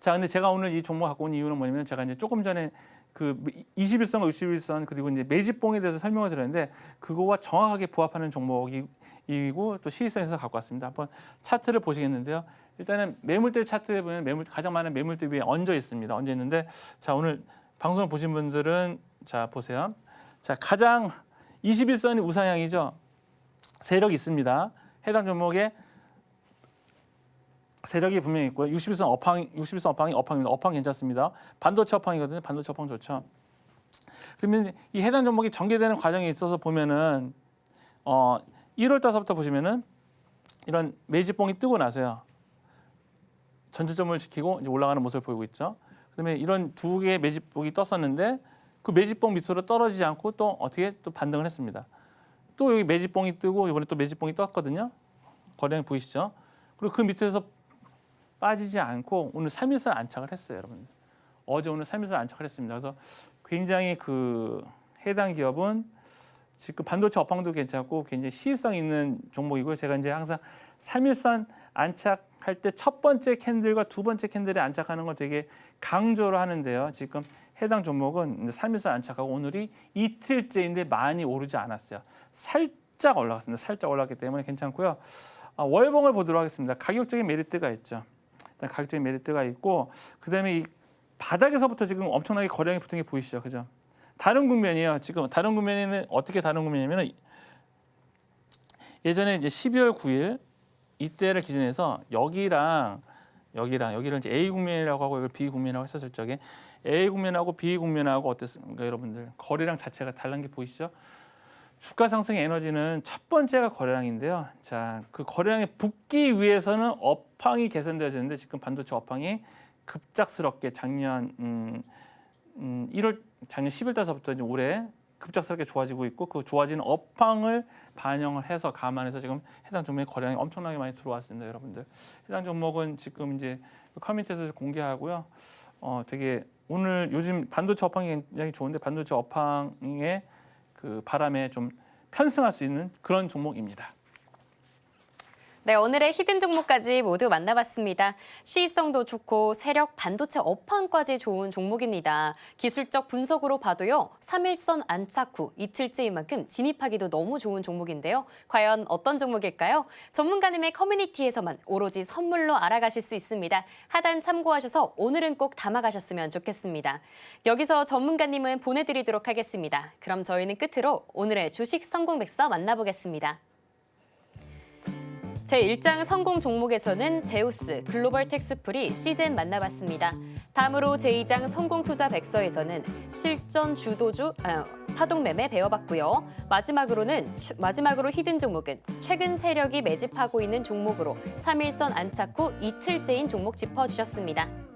자, 근데 제가 오늘 이 종목 갖고 온 이유는 뭐냐면 제가 이제 조금 전에 그 21선과 61선 그리고 이제 매집봉에 대해서 설명을 드렸는데 그거와 정확하게 부합하는 종목이고 또 시의성에서 갖고 왔습니다. 한번 차트를 보시겠는데요. 일단은 매물대 차트에 보면 가장 많은 매물대 위에 얹어 있습니다. 얹어 있는데 자, 오늘 방송을 보신 분들은 자, 보세요. 자, 가장 21선이 우상향이죠. 세력이 있습니다. 해당 종목에 세력이 분명히 있고요. 61선 업황입니다. 업황 괜찮습니다. 반도체 업황이거든요. 반도체 업황 좋죠. 그러면 이 해당 종목이 전개되는 과정에 있어서 보면은 1월 달서부터 보시면은 이런 매집봉이 뜨고 나서요. 전저점을 지키고 이제 올라가는 모습을 보이고 있죠. 그다음에 이런 두 개의 매집봉이 떴었는데 그 매집봉 밑으로 떨어지지 않고 또 어떻게 또 반등을 했습니다. 또 여기 매집봉이 뜨고 이번에 또 매집봉이 떴거든요. 거래량 보이시죠? 그리고 그 밑에서 빠지지 않고 오늘 3일선 안착을 했어요, 여러분. 어제 오늘 3일선 안착을 했습니다. 그래서 굉장히 그 해당 기업은 지금 반도체 업황도 괜찮고 굉장히 시의성 있는 종목이고요. 제가 이제 항상 3일선 안착할 때 첫 번째 캔들과 두 번째 캔들에 안착하는 걸 되게 강조를 하는데요. 지금 해당 종목은 3일선 안착하고 오늘이 이틀째인데 많이 오르지 않았어요. 살짝 올라갔습니다. 살짝 올랐기 때문에 괜찮고요. 월봉을 보도록 하겠습니다. 가격적인 메리트가 있죠. 가격적인 메리트가 있고 그다음에 이 바닥에서부터 지금 엄청나게 거래량이 붙은 게 보이시죠, 그죠? 다른 국면이에요. 지금 다른 국면에는 어떻게 다른 국면이냐면 예전에 이제 12월 9일 이때를 기준해서 여기랑 이제 A 국면이라고 하고 이걸 B 국면이라고 했었을 적에 A 국면하고 B 국면하고 어땠습니까, 여러분들? 거래량 자체가 다른 게 보이시죠? 주가 상승의 에너지는 첫 번째가 거래량인데요. 자, 그 거래량에 붙기 위해서는 업황이 개선되어지는데 지금 반도체 업황이 급작스럽게 작년 10월 달서부터 이제 올해 급작스럽게 좋아지고 있고 그 좋아지는 업황을 반영을 해서 감안해서 지금 해당 종목의 거래량이 엄청나게 많이 들어왔습니다, 여러분들. 해당 종목은 지금 이제 커뮤니티에서 공개하고요. 되게 오늘 요즘 반도체 업황이 굉장히 좋은데 반도체 업황의 그 바람에 좀 편승할 수 있는 그런 종목입니다. 네, 오늘의 히든 종목까지 모두 만나봤습니다. 시의성도 좋고 세력 반도체 업황까지 좋은 종목입니다. 기술적 분석으로 봐도요. 3일선 안착 후 이틀째인 만큼 진입하기도 너무 좋은 종목인데요. 과연 어떤 종목일까요? 전문가님의 커뮤니티에서만 오로지 선물로 알아가실 수 있습니다. 하단 참고하셔서 오늘은 꼭 담아가셨으면 좋겠습니다. 여기서 전문가님은 보내드리도록 하겠습니다. 그럼 저희는 끝으로 오늘의 주식 성공백서 만나보겠습니다. 제1장 성공 종목에서는 제우스, 글로벌 텍스프리, 시젠 만나봤습니다. 다음으로 제2장 성공 투자 백서에서는 실전 주도주, 파동매매 배워봤고요. 마지막으로 히든 종목은 최근 세력이 매집하고 있는 종목으로 3일선 안착 후 이틀째인 종목 짚어주셨습니다.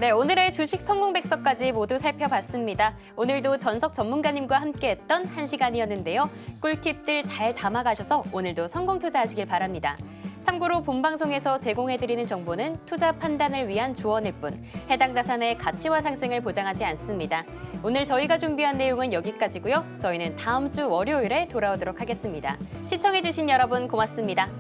네, 오늘의 주식 성공백서까지 모두 살펴봤습니다. 오늘도 전석 전문가님과 함께했던 1시간이었는데요. 꿀팁들 잘 담아가셔서 오늘도 성공 투자하시길 바랍니다. 참고로 본방송에서 제공해드리는 정보는 투자 판단을 위한 조언일 뿐 해당 자산의 가치와 상승을 보장하지 않습니다. 오늘 저희가 준비한 내용은 여기까지고요. 저희는 다음 주 월요일에 돌아오도록 하겠습니다. 시청해주신 여러분 고맙습니다.